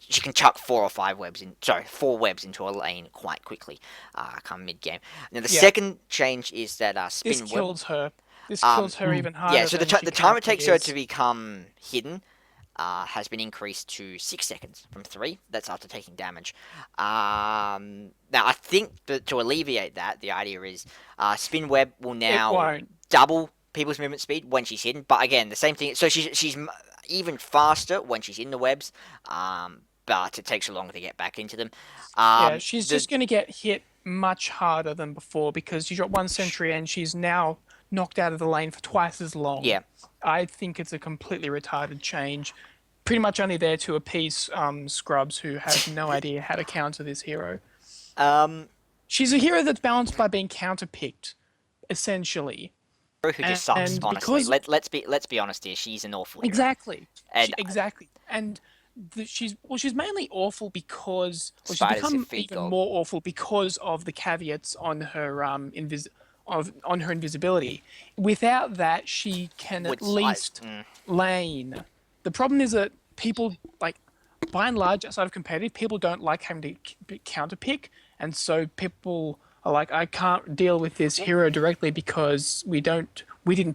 She can chuck 4 webs into a lane quite quickly, come mid game. Now the Yeah. second change is that This spin web. kills her. This kills her even harder Yeah, so than she the time it currently takes her is. to become hidden has been increased to 6 seconds from 3. That's after taking damage. Now, I think that to alleviate that, the idea is Spin Web will It now won't. double people's movement speed when she's hidden. But again, the same thing. So she's even faster when she's in the webs, but it takes her longer to get back into them. Yeah, she's The just going to get hit much harder than before because you got one sentry and she's now knocked out of the lane for twice as long. Yeah. I think it's a completely retarded change. Pretty much only there to appease scrubs who have no idea how to counter this hero. um, She's a hero that's balanced by being counterpicked, essentially. who just sucks. And Honestly, because let's be honest here. She's an awful hero. exactly, And exactly, and she's mainly awful because she's Spiders become with feet even gold. more awful because of the caveats on her on her invisibility. Without that, she can Which at least lane. The problem is that people like, by and large, outside of competitive, people don't like having to counterpick, and so people are like, I can't deal with this hero directly because we didn't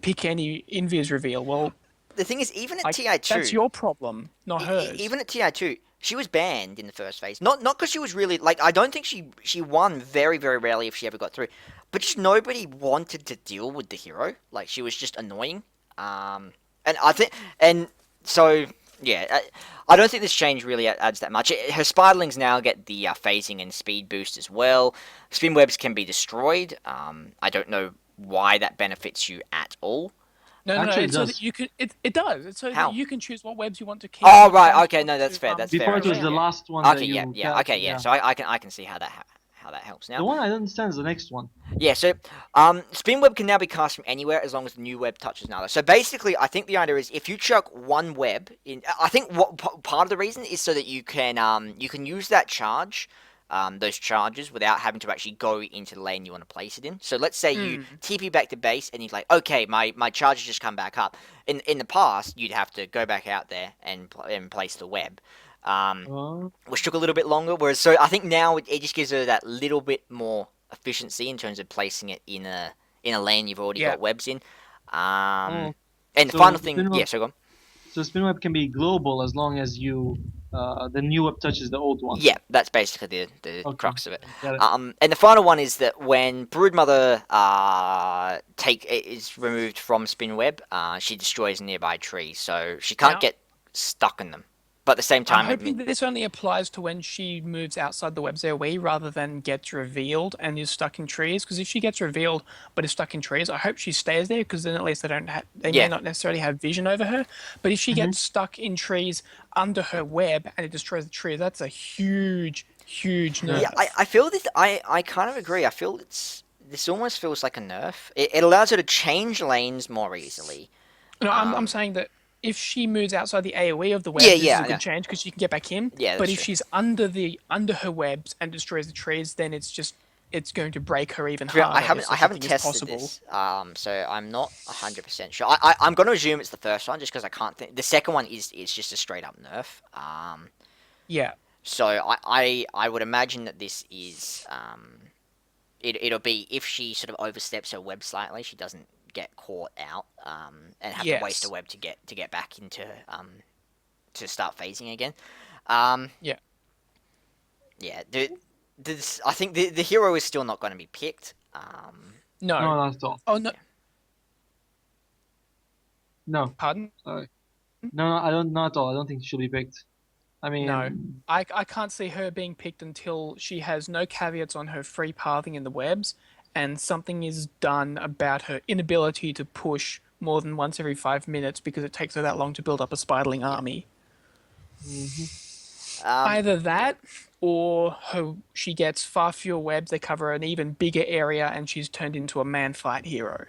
pick any invis reveal. Well, The thing is, even at like, TI2, that's your problem, not hers. even at TI2, she was banned in the first phase. Not because she was really like, I don't think she won very rarely if she ever got through, but just nobody wanted to deal with the hero. Like she was just annoying. And I think and so yeah, I don't think this change really adds that much. Her spiderlings now get the phasing and speed boost as well. Spin webs can be destroyed. I don't know why that benefits you at all. No, Actually, it it's so does. that you can. It does. It's so How? that you can choose what webs you want to keep. Oh and right, what okay, you no, want that's to, fair. That's Before fair. it was Yeah, the yeah. last one that Okay, yeah, you yeah, okay, yeah. So I can see how that helps now. The one I don't understand is the next one. Yeah, so spin web can now be cast from anywhere as long as the new web touches another. So basically, I think the idea is if you chuck one web in, I think what part of the reason is so that you can use that charge, those charges without having to actually go into the lane you want to place it in. So let's say you TP back to base and you're like, okay, my charge has just come back up. In the past, you'd have to go back out there and place the web. Which took a little bit longer. Whereas, so I think now it just gives her that little bit more efficiency in terms of placing it in a lane you've already got webs in. And the So final thing, spin web, yeah. So go on. so spin web can be global as long as the new web touches the old one. Yeah, that's basically the Okay. crux of it. Got it. And the final one is that when Broodmother is removed from Spin Web, she destroys nearby trees, so she can't Now- get stuck in them. But at the same I'm time, hoping that this only applies to when she moves outside the web's AoE rather than gets revealed and is stuck in trees. Because if she gets revealed but is stuck in trees, I hope she stays there because then at least they Yeah. may not necessarily have vision over her. But if she gets stuck in trees under her web and it destroys the trees, that's a huge nerf. yeah, I feel this. I kind of agree. I feel this almost feels like a nerf. It allows her to change lanes more easily. No, I'm saying that if she moves outside the AoE of the web, Yeah, this yeah, is a good yeah. change because she can get back in. Yeah, but that's if true. she's under her webs and destroys the trees, then it's going to break her even Yeah, harder. if I such a haven't thing is tested possible. this, so I'm not 100% sure. I'm going to assume it's the first one just because I can't think. The second one is just a straight up nerf. Yeah. So I would imagine that this is it'll be if she sort of oversteps her web slightly, she doesn't get caught out and have to waste a Yes. web to get back into to start phasing again. Yeah. Yeah, I think the hero is still not going to be picked. No. No, not at all. Oh no. No, Pardon? sorry. No, I don't. Not at all. I don't think she'll be picked. I No. mean, I can't see her being picked until she has no caveats on her free pathing in the webs and something is done about her inability to push more than once every 5 minutes because it takes her that long to build up a spiderling army. mhm. Either Yeah. that or she gets far fewer webs, they cover an even bigger area, and she's turned into a man fight hero.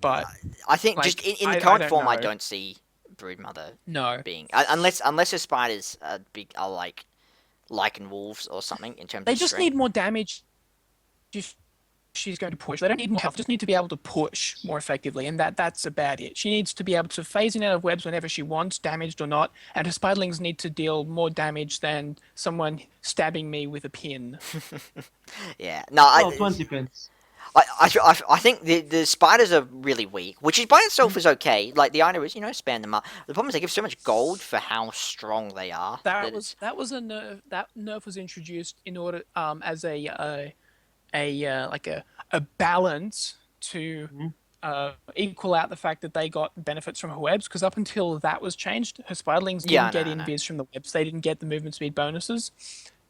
But, I think just like, in the I current don't form, I know. don't see Broodmother No. being unless her spiders are like lichen wolves or something in terms They of just strength. need more damage if she's going to push. They don't need more health, just need to be able to push more effectively, and that's about it. She needs to be able to phase in and out of webs whenever she wants, damaged or not, and her spiderlings need to deal more damage than someone stabbing me with a pin. Yeah, no, Well, 20 pins. I think the spiders are really weak, which is by itself is okay. Like the idea is, span them up. The problem is they give so much gold for how strong they are that it's That was a nerf. That nerf was introduced in order as a balance to Mhm. equal out the fact that they got benefits from her webs. Because up until that was changed, her spiderlings yeah, didn't no, get no, no. invis from the webs. They didn't get the movement speed bonuses,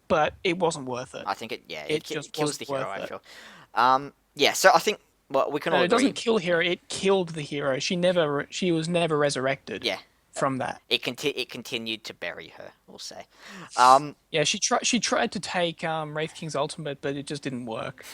but it wasn't worth it. I think it It just kills wasn't the hero. worth I it. feel. Yeah, so I think we can all And it agree. doesn't kill her; it killed the hero. She was never resurrected Yeah, from that. it continued to bury her. We'll say. Um, Yeah, she tried to take Wraith King's ultimate, but it just didn't work.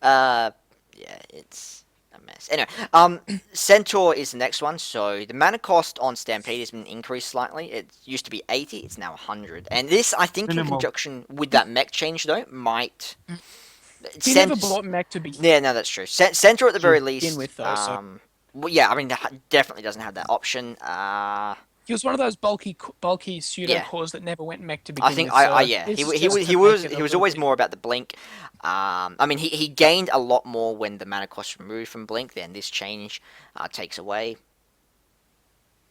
uh, yeah, it's a mess. Anyway, Centaur is the next one. So the mana cost on Stampede has been increased slightly. It used to be 80, it's now 100. And this, I think, in Minimal. conjunction with that mech change, though, might. He never Cent- bought mech to begin yeah, no, that's true. Centaur at the very True. least. with, though, so Well, yeah, I mean, definitely doesn't have that option. he was one of those bulky pseudo Yeah, cores that never went mech to I begin think with. So yeah, this is just to make it a he was little always bit. more about the blink. I mean, he gained a lot more when the mana cost removed from blink. Then this change takes away.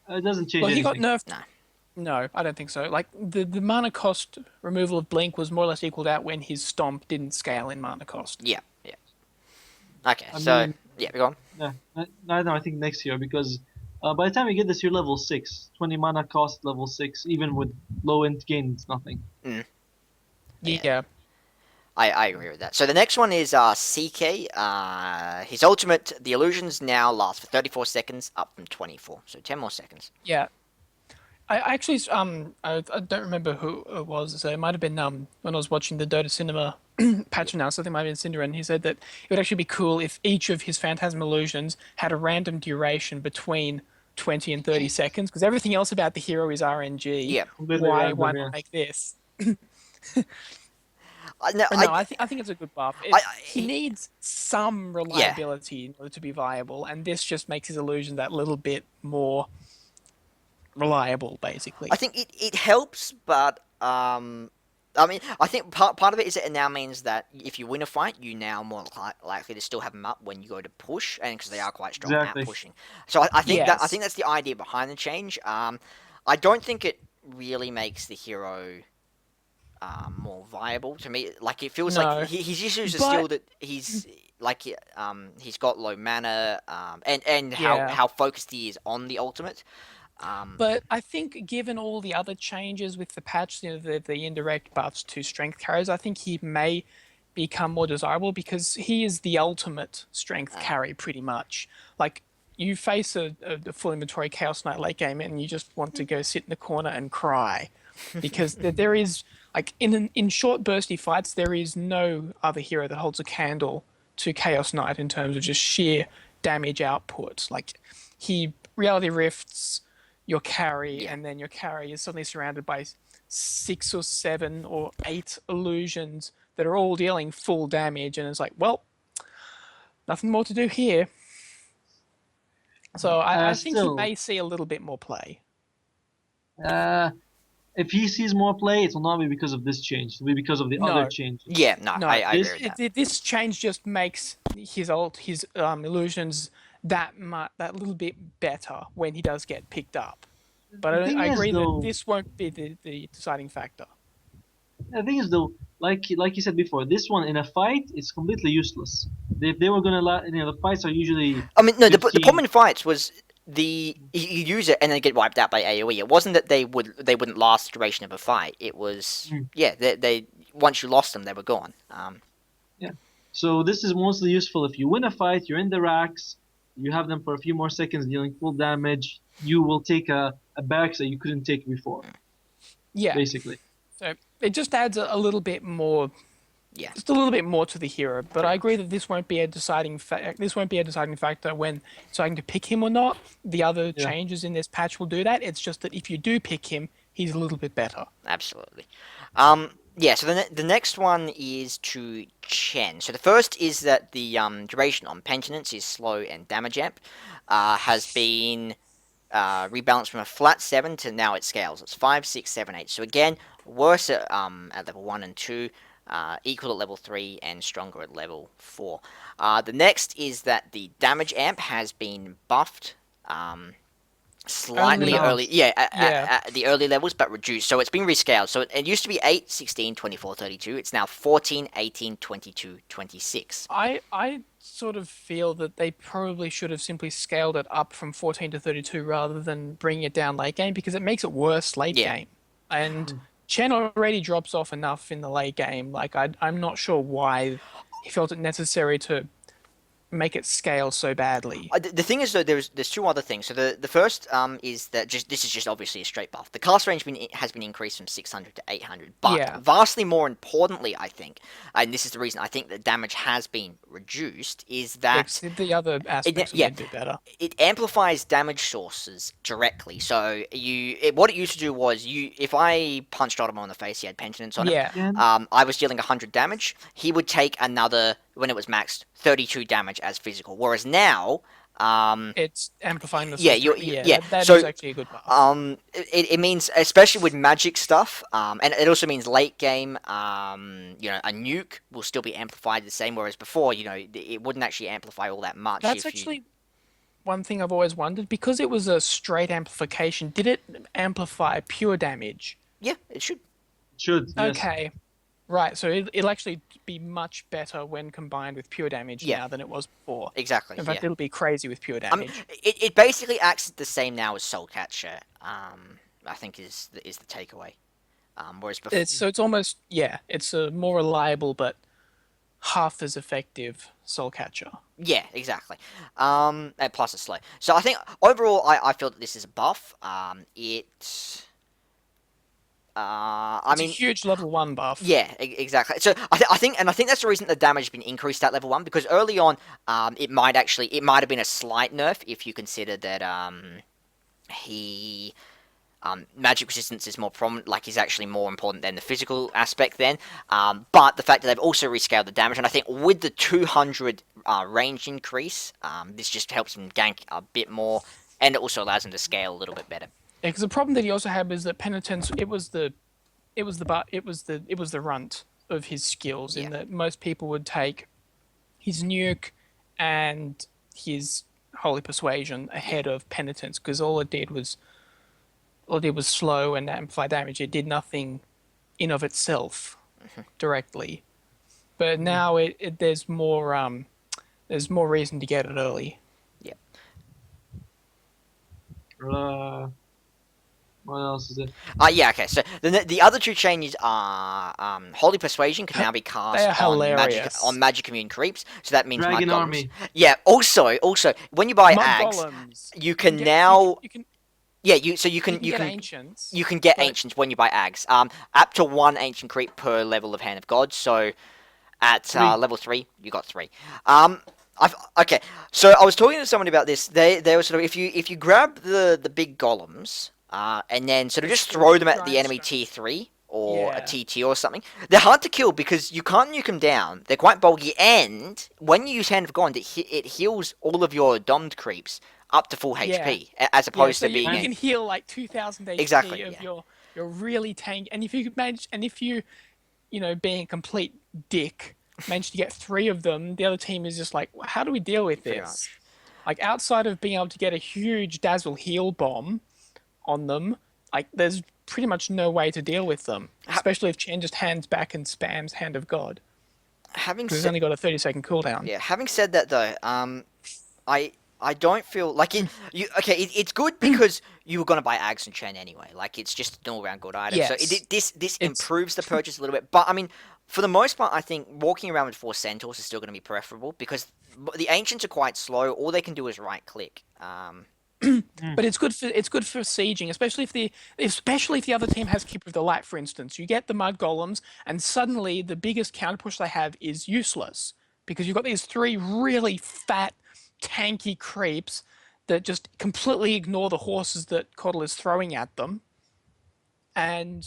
It doesn't change Well, he got anything. nerfed. No, No, I don't think so. Like the mana cost removal of blink was more or less equaled out when his stomp didn't scale in mana cost. yeah, yeah. Okay, I so mean, yeah, go on. yeah, I think next year because by the time you get this, you're level 6. 20 mana cost, level 6. Even with low end gain, it's nothing. Mm, yeah, Yeah, I agree with that. So the next one is CK. His ultimate, the illusions now last for 34 seconds, up from 24, so 10 more seconds. yeah. I actually I don't remember who it was. So it might have been when I was watching the Dota Cinema patch announced. I think it might have been Cinder, and he said that it would actually be cool if each of his Phantasm illusions had a random duration between 20 and 30 seconds, because everything else about the hero is RNG. Yeah. Completely Why random, not yeah. make this? No, But no, I think it's a good buff. He he- needs some reliability in order to be viable, and this just makes his illusion that little bit more reliable, basically. I think it helps, but I mean, I think part of it is that it now means that if you win a fight, you now more likely to still have them up when you go to push, and because they are quite strong Exactly. at pushing. So I think Yes. that's the idea behind the change. I don't think it really makes the hero more viable to me. Like it feels No. like his issues are But- still that he's like he's got low mana and Yeah. how focused he is on the ultimate. But I think, given all the other changes with the patch, the indirect buffs to strength carries, I think he may become more desirable because he is the ultimate strength carry, pretty much. Like, you face a full inventory Chaos Knight late game and you just want to go sit in the corner and cry. Because there is, like, in short bursty fights, there is no other hero that holds a candle to Chaos Knight in terms of just sheer damage output. Like, he reality rifts your carry, Yeah. and then your carry is suddenly surrounded by 6 or 7 or 8 illusions that are all dealing full damage, and it's like, well, nothing more to do here. So I think he Still, may see a little bit more play. uh, if he sees more play, it will not be because of this change. It will be because of the No. other changes. Yeah, no, No, I agree this- with that. this change just makes his illusions that little bit better when he does get picked up. But The thing I is, agree though- that this won't be the deciding factor. The thing is, though, like you said before, this one in a fight is completely useless. If they were gonna, the fights are usually. I mean, no, the 15. problem in fights was you use it and then get wiped out by AoE. It wasn't that they wouldn't last the duration of a fight. It was Mm, yeah, they once you lost them, they were gone. yeah. So this is mostly useful if you win a fight, you're in the racks, you have them for a few more seconds dealing full damage, you will take a barracks that you couldn't take before, Yeah. basically. So it just adds a little bit more, Yeah, just a little bit more to the hero. But pretty I agree much. that this won't be a deciding this won't be a deciding factor when deciding to pick him or not. The other Yeah. changes in this patch will do that. It's just that if you do pick him, he's a little bit better. Absolutely. Yeah, so the next one is to Chen. So the first is that the duration on penitence is slow and damage amp has been rebalanced from a flat 7 to now it scales. It's 5, 6, 7, 8. So again, worse at level 1 and 2, equal at level 3, and stronger at level 4. The next is that the damage amp has been buffed. Slightly Only, early, Rebalanced. yeah, yeah. at the early levels, but reduced. So it's been rescaled. So it used to be 8, 16, 24, 32. It's now 14, 18, 22, 26. I sort of feel that they probably should have simply scaled it up from 14 to 32 rather than bringing it down late game because it makes it worse late Yeah. game. And Mm. Chen already drops off enough in the late game. Like I'm not sure why he felt it necessary to make it scale so badly. The thing is though, there's two other things. So the first is that just this is just obviously a straight buff. The cast range has been increased from 600 to 800, but Yeah, vastly more importantly, I think, and this is the reason I think the damage has been reduced, is yeah, that 'cause the other aspects are yeah, made a bit better. it amplifies damage sources directly. So what it used to do was if I punched Ottoman in the face, he had penitence on him. Yeah, Again, I was dealing 100 damage. He would take another when it was maxed 32 damage as physical. Whereas now, it's amplifying the yeah, sorcerer. Yeah, yeah. that is So actually a good buff. it means especially with magic stuff, and it also means late game. A nuke will still be amplified the same. Whereas before, it wouldn't actually amplify all that much That's if you. actually one thing I've always wondered because it was a straight amplification. Did it amplify pure damage? Yeah, it should. it should, yes. Okay, right. So it'll actually be much better when combined with pure damage Yeah, now than it was before. exactly. In Yeah. fact, it'll be crazy with pure I mean, damage. it basically acts the same now as Soul Catcher. I think is the takeaway. Whereas before, It's almost yeah. It's a more reliable but half as effective soul catcher. yeah, exactly. And plus it's slow. So I think overall, I feel that this is a buff. I It's a mean, huge level 1 buff. yeah, exactly. So I think that's the reason the damage has been increased at level 1 because early on, it might have been a slight nerf if you consider that he magic resistance is more prominent, like he's actually more important than the physical aspect then. But the fact that they've also rescaled the damage, and I think with the 200 range increase, this just helps him gank a bit more, and it also allows him to scale a little bit better. Yeah, because the problem that he also had was that penitence. It was the runt of his skills. Yeah. In that most people would take his nuke and his holy persuasion ahead of penitence because all it did was slow and amplify damage. It did nothing in of itself directly. But now there's more reason to get it early. Yeah. Uh, what else is it? Yeah, okay. So the other two changes are Holy Persuasion can now be They cast are on hilarious. magic immune creeps. So that means mud Dragon golems. Army. Yeah. Also, when you buy Mud Ags, golems. you can now You can yeah you can get ancients. you can get but ancients when you buy Ags. Up to one ancient creep per level of Hand of God. So at 3. level 3, you got 3. Okay. So I was talking to someone about this. They were sort of if you grab the big golems, and then sort of just throw them at the enemy tier 3 or a Yeah. TT or something. They're hard to kill because you can't nuke them down. They're quite bulky, and when you use Hand of God, it heals all of your domed creeps up to full Yeah. HP, as Yeah, opposed so to you being can heal like 2,000 HP exactly. of Yeah. your really tank, and if you could manage, and if you know, being a complete dick, manage to get 3 of them, the other team is just like, how do we deal with Pretty this? Like outside of being able to get a huge dazzle heal bomb on them, like there's pretty much no way to deal with them, especially if Chen just hands back and spams Hand of God Having because it's said only got a 30-second cooldown. yeah, having said that though, I I don't feel like it. You okay? It's good because you were gonna buy Ags and Chen anyway. Like it's just an all round good item. So Yes, this it's improves the purchase a little bit. But I mean, for the most part, I think walking around with 4 centaurs is still gonna be preferable because the ancients are quite slow. All they can do is right click. Mm. but it's good for sieging, especially if the other team has Keeper of the Light, for instance. You get the mud golems, and suddenly the biggest counter push they have is useless because you've got these three really fat, tanky creeps that just completely ignore the horses that Coddle is throwing at them, and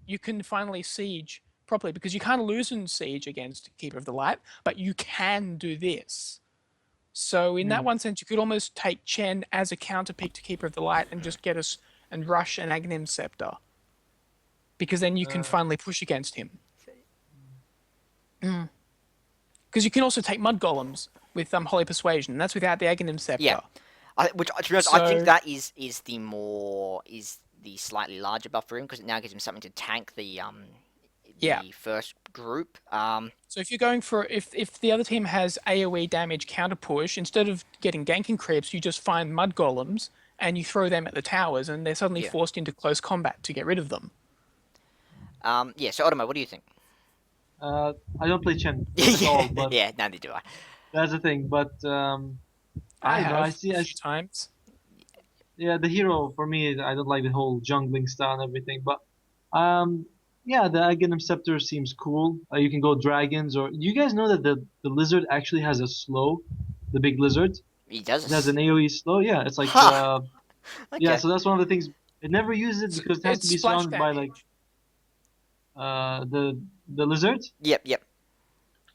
you can finally siege properly because you can't lose in siege against Keeper of the Light, but you can do this. So in that Mm. one sense, you could almost take Chen as a counterpick to Keeper of the Light and just get us and rush an Aghanim Scepter, because then you can Uh, finally push against him. Because you can also take Mud Golems with Holy Persuasion, and that's without the Aghanim Yeah, Scepter. which to be honest, I think So that is the slightly larger buff for him because it now gives him something to tank yeah. the first group. So if you're going for if the other team has AoE damage counter push, instead of getting ganking creeps, you just find Mud Golems and you throw them at the towers, and they're suddenly Yeah. forced into close combat to get rid of them. Yeah. So Ottomo, what do you think? I don't play Chen at Yeah, all, but yeah. Neither do I. that's the thing. But I I don't know. I have see. a few times. Yeah, the hero for me, I don't like the whole jungling style and everything. But um, yeah, the Aghanim Scepter seems cool. You can go dragons, or you guys know that the lizard actually has a slow, the big lizard. He does It has this. an AOE slow. Yeah, it's like Ha. yeah. Okay. So that's one of the things. It never uses it It's, because it has to it's be splash surrounded by like damage. the lizard. Yep. Yep.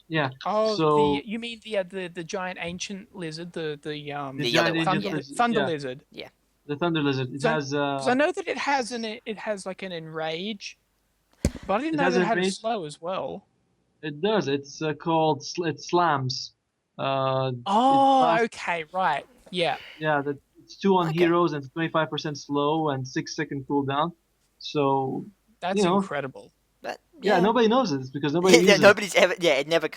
Yeah. Oh, So you mean the giant ancient lizard, the the The yellow giant one. ancient Yeah. lizard. thunder Yeah, lizard. Yeah. the thunder lizard. It So has because I know that it has like an enrage, but I didn't it know has that it a had a range. slow as well. It does. It's called it slams. It Oh, lasts. okay, right, yeah, Yeah, it's two on Okay. heroes and it's 25% slow and 6 second cooldown. So, you that's know, incredible. But yeah, yeah. nobody knows this because nobody Yeah. uses it. Nobody's ever. Yeah. It never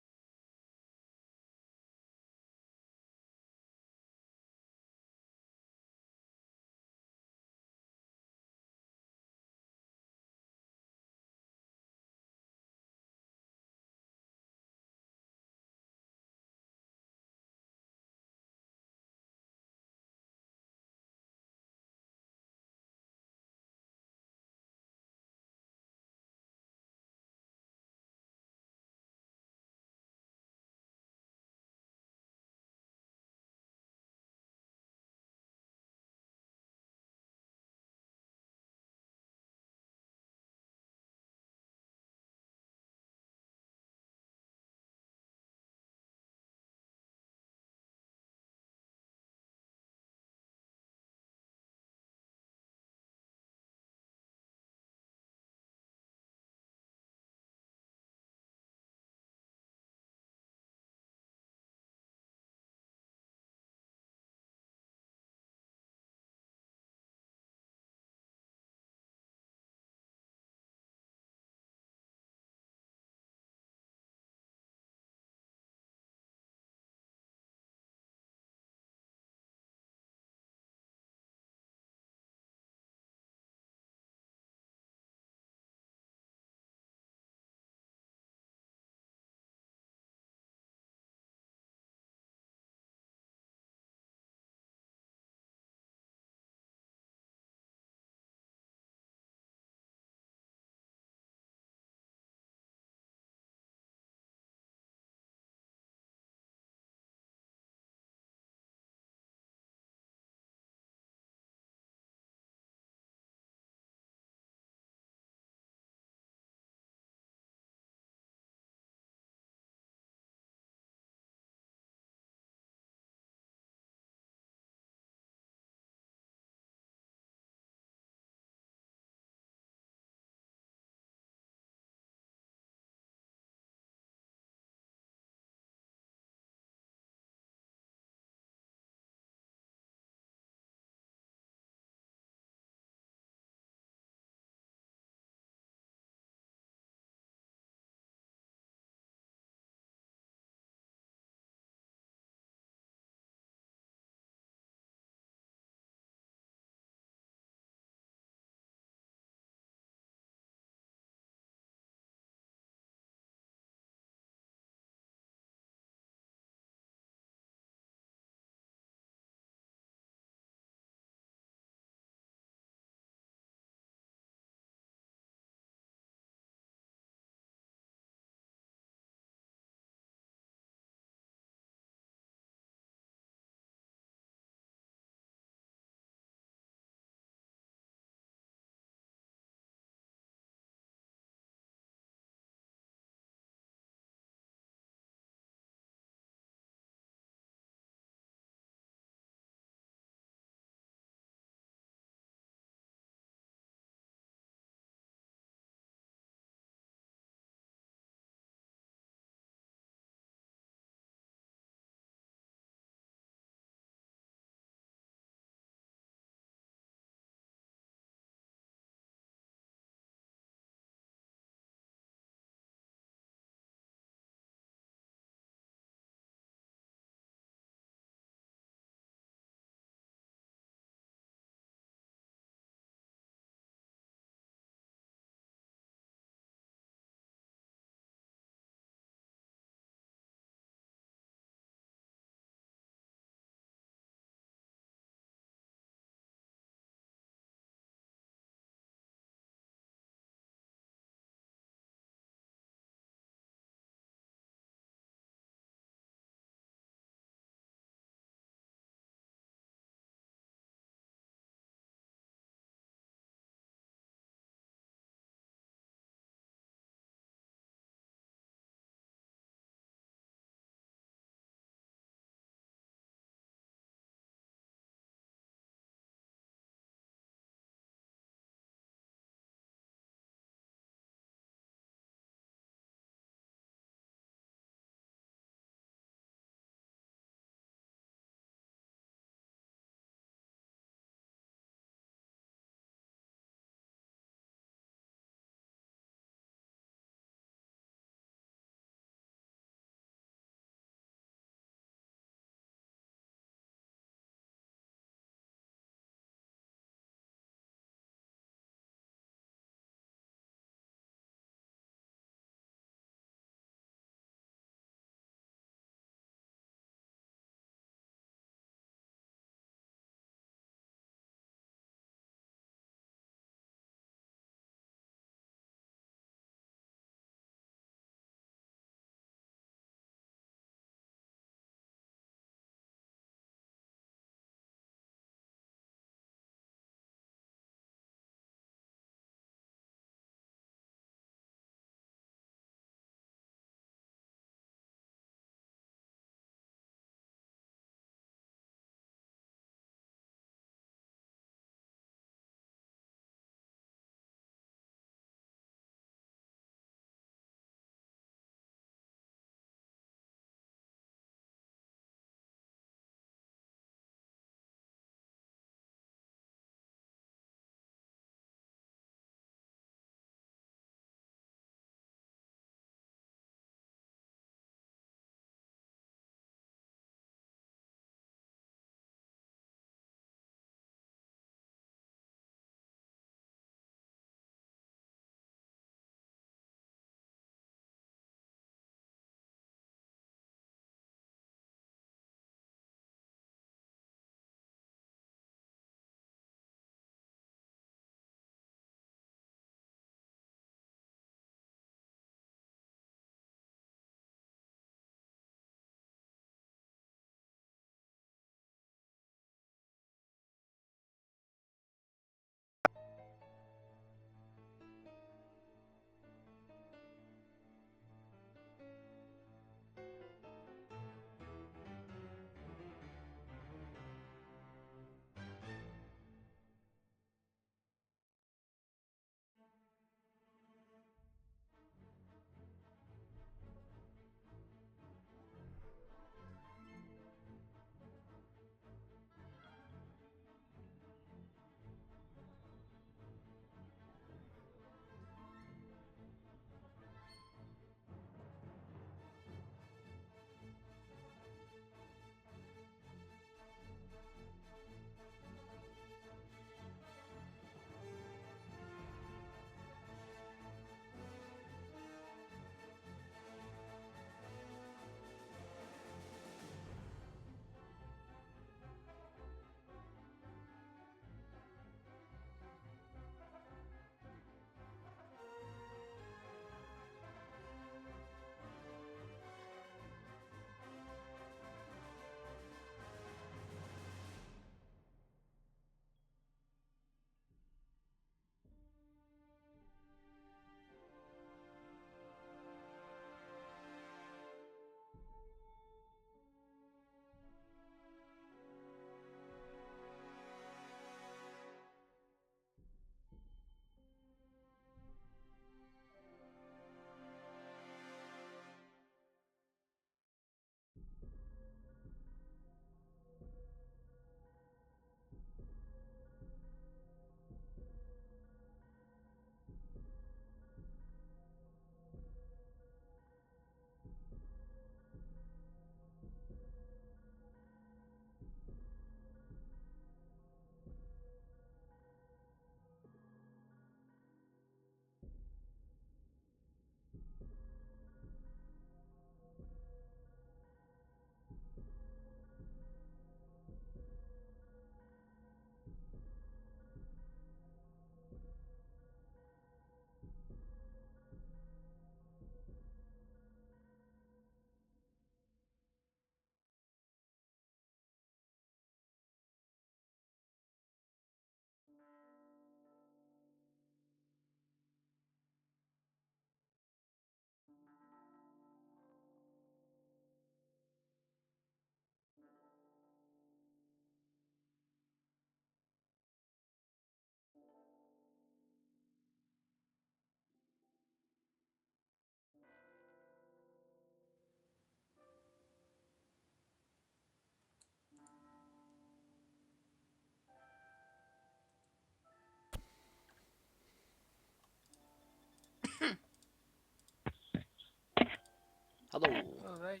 Hello. Oh, there you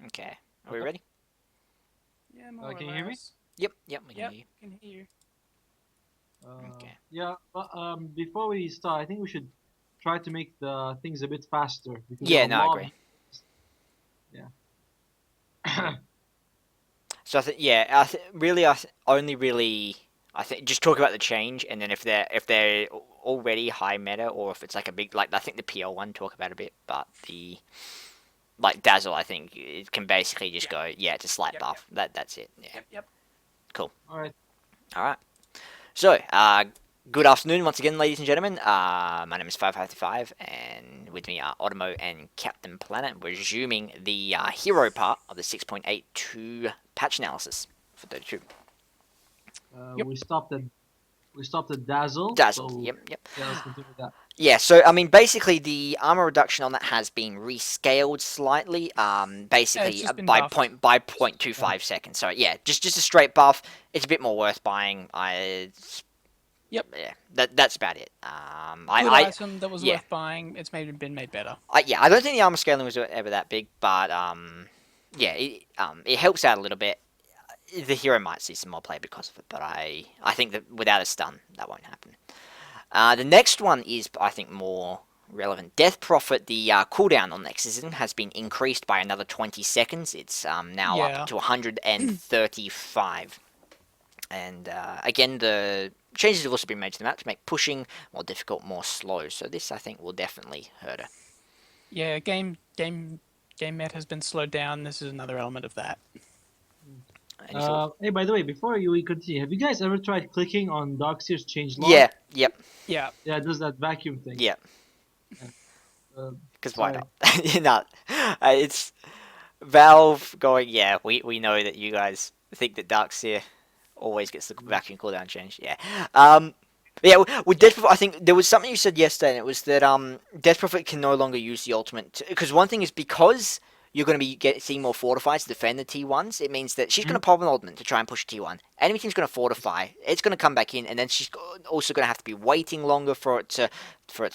Okay. Are we Okay. ready? are. Yeah, more or Can you hear me? less. Yep. Yep. We can Yep, hear you. can hear you. Okay. Yeah, but before we start, I think we should try to make the things a bit faster because there Yeah. are a No, I lot agree. of yeah. So I think yeah, really only really I think just talk about the change, and then if they're already high meta, or if it's like a big like I think the PL one talk about a bit, but the like Dazzle I think it can basically just Yeah. go yeah it's a slight Yep, yep, buff that's it yeah yep. cool All right. all right so good afternoon once again ladies and gentlemen my name is 555 and with me are Otomo and Captain Planet. We're resuming the hero part of the 6.82 patch analysis for Dota 2. Uh, Yep. we stopped at we stopped at Dazzle, Dazzle. so Yep, yep. yeah, let's continue with that. Yeah, so I mean, basically, the armor reduction on that has been rescaled slightly. It's Basically just been by buffed. point two Yeah. five seconds. So yeah, just a straight buff. It's a bit more worth buying. Yep. Yeah, that's about it. Good item that was Yeah, worth buying. It's been made better. I don't think the armor scaling was ever that big, but yeah, it helps out a little bit. The hero might see some more play because of it, but I think that without a stun, that won't happen. The next one is, I think, more relevant. Death Prophet, the cooldown on Exorcism has been increased by another 20 seconds. It's now up Yeah. to 135. And again, the changes have also been made to the map to make pushing more difficult, more slow. So this, I think, will definitely hurt her. Yeah, game met has been slowed down. This is another element of that. Any thoughts? Hey, by the way, before we continue, have you guys ever tried clicking on Darkseer's change log? Yeah, yep, Yeah. Yeah, it does that vacuum thing. yep. Yeah. Uh, Because why sorry. not? You're not. It's Valve going, yeah, we know that you guys think that Darkseer always gets the vacuum cooldown change. Yeah. Yeah, with Death Prophet, I think there was something you said yesterday, and it was that Death Prophet can no longer use the ultimate. Because one thing is because you're going to be seeing more fortifies to defend the T1s, it means that she's going to Mhm. pop an ultimate to try and push a T1. Anything's going to fortify, it's going to come back in, and then she's also going to have to be waiting longer for it to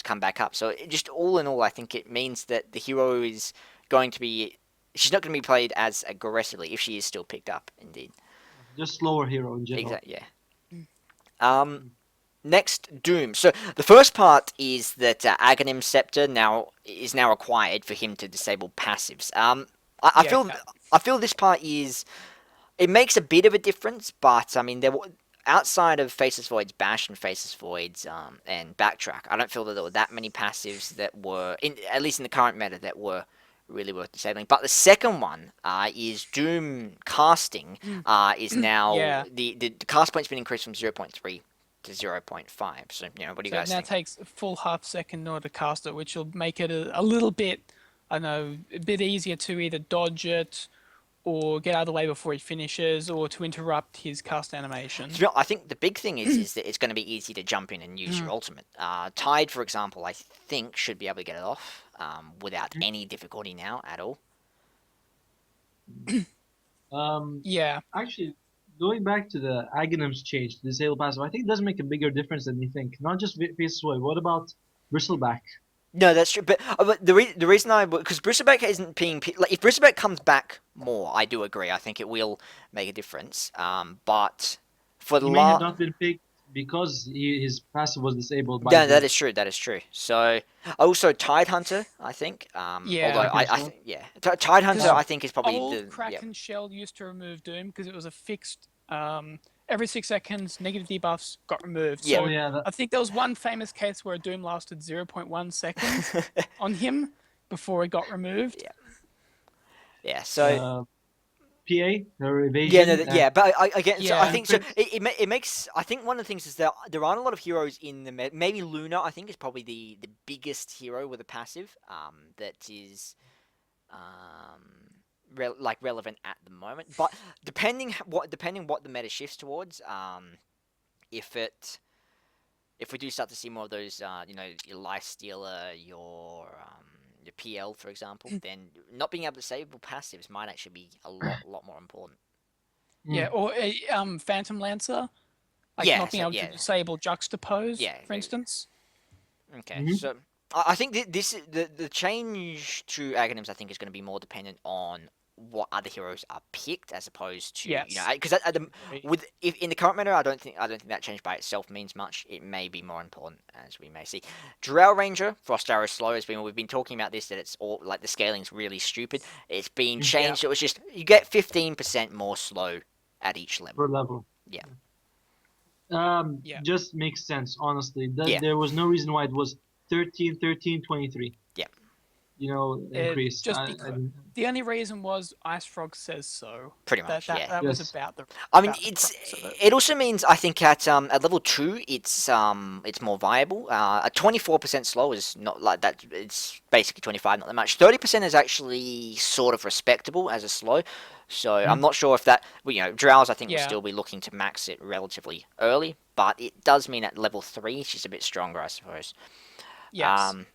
come back up. So just all in all, I think it means that the hero is going to be she's not going to be played as aggressively if she is still picked up. Indeed. Just slower hero in general. Exactly. Yeah. Next, Doom. So the first part is that Aghanim Scepter now required for him to disable passives. I Yeah. feel this part is it makes a bit of a difference, but I mean outside of Faceless Voids, Bash and Faceless Voids, and Backtrack, I don't feel that there were that many passives that were at least in the current meta that were really worth disabling. But the second one is Doom casting. Is now Yeah. the cast point's been increased from 0.3 to 0.5. So what do you So it guys now think? takes a full half second in order to cast it, which will make it a little bit, I don't know, a bit easier to either dodge it or get out of the way before he finishes, or to interrupt his cast animation. I think the big thing is that it's going to be easy to jump in and use your ultimate. Tide, for example, I think should be able to get it off without Mhm. any difficulty now at all. Um, Yeah. Actually, going back to the Aghanim's change to disable passive, I think it does make a bigger difference than you think. Not just Faceless Void. What about Bristleback? No, that's true. But the reason because Bristleback isn't being like if Bristleback comes back more, I do agree. I think it will make a difference. But for the He may have last. not been picked because his passive was disabled by No, that Doom. is true. That is true. So, also Tide Hunter, I think. Although Yeah. Okay, I so think yeah, Tide Hunter, Because uh, I think is probably old the yeah. Kraken Shell used to remove Doom because it was a fixed, every 6 seconds, negative debuffs got removed. Yeah. oh So yeah, that, I think there was one famous case where Doom lasted 0.1 seconds on him before it got removed. Yeah. Yeah. So uh, PA, her yeah, no, evasion, and yeah, but again, so I Yeah. think so. crits. It makes. I think one of the things is that there aren't a lot of heroes in the maybe Luna. I think is probably the biggest hero with a passive. That is like relevant at the moment. But depending what the meta shifts towards, if it if we do start to see more of those, your Life Stealer, your PL, for example, then not being able to disable passives might actually be a lot more important. Yeah, Mm. or a Phantom Lancer, like Yeah, not being so able to yeah, disable Juxtapose, yeah, for instance. okay. Hmm. So I think the change to Aghanims I think is going to be more dependent on what other heroes are picked as opposed to Yes, because at the agree. with if in the current meta I don't think that change by itself means much. It may be more important as we may see. Drow Ranger Frost Arrow Slow has been we've been talking about this that it's all like the scaling's really stupid. It's been Yeah, changed. It was just you get 15% more slow at each level. per level. Yeah, yeah. Just makes sense, honestly. That yeah, there was no reason why it was 13, 13, 23. yeah. Increase. Just because the only reason was Ice Frog says so. Pretty That much, that yeah. that was Yes. I mean, about the crux of it. it also means I think at level 2 it's more viable. At 24% slow is not like that. It's basically 25, not that much. 30% is actually sort of respectable as a slow. So I'm Mhm. not sure if that Drows I think will Yeah. still be looking to max it relatively early, but it does mean at level 3 it's just a bit stronger, I suppose. Yes. Um,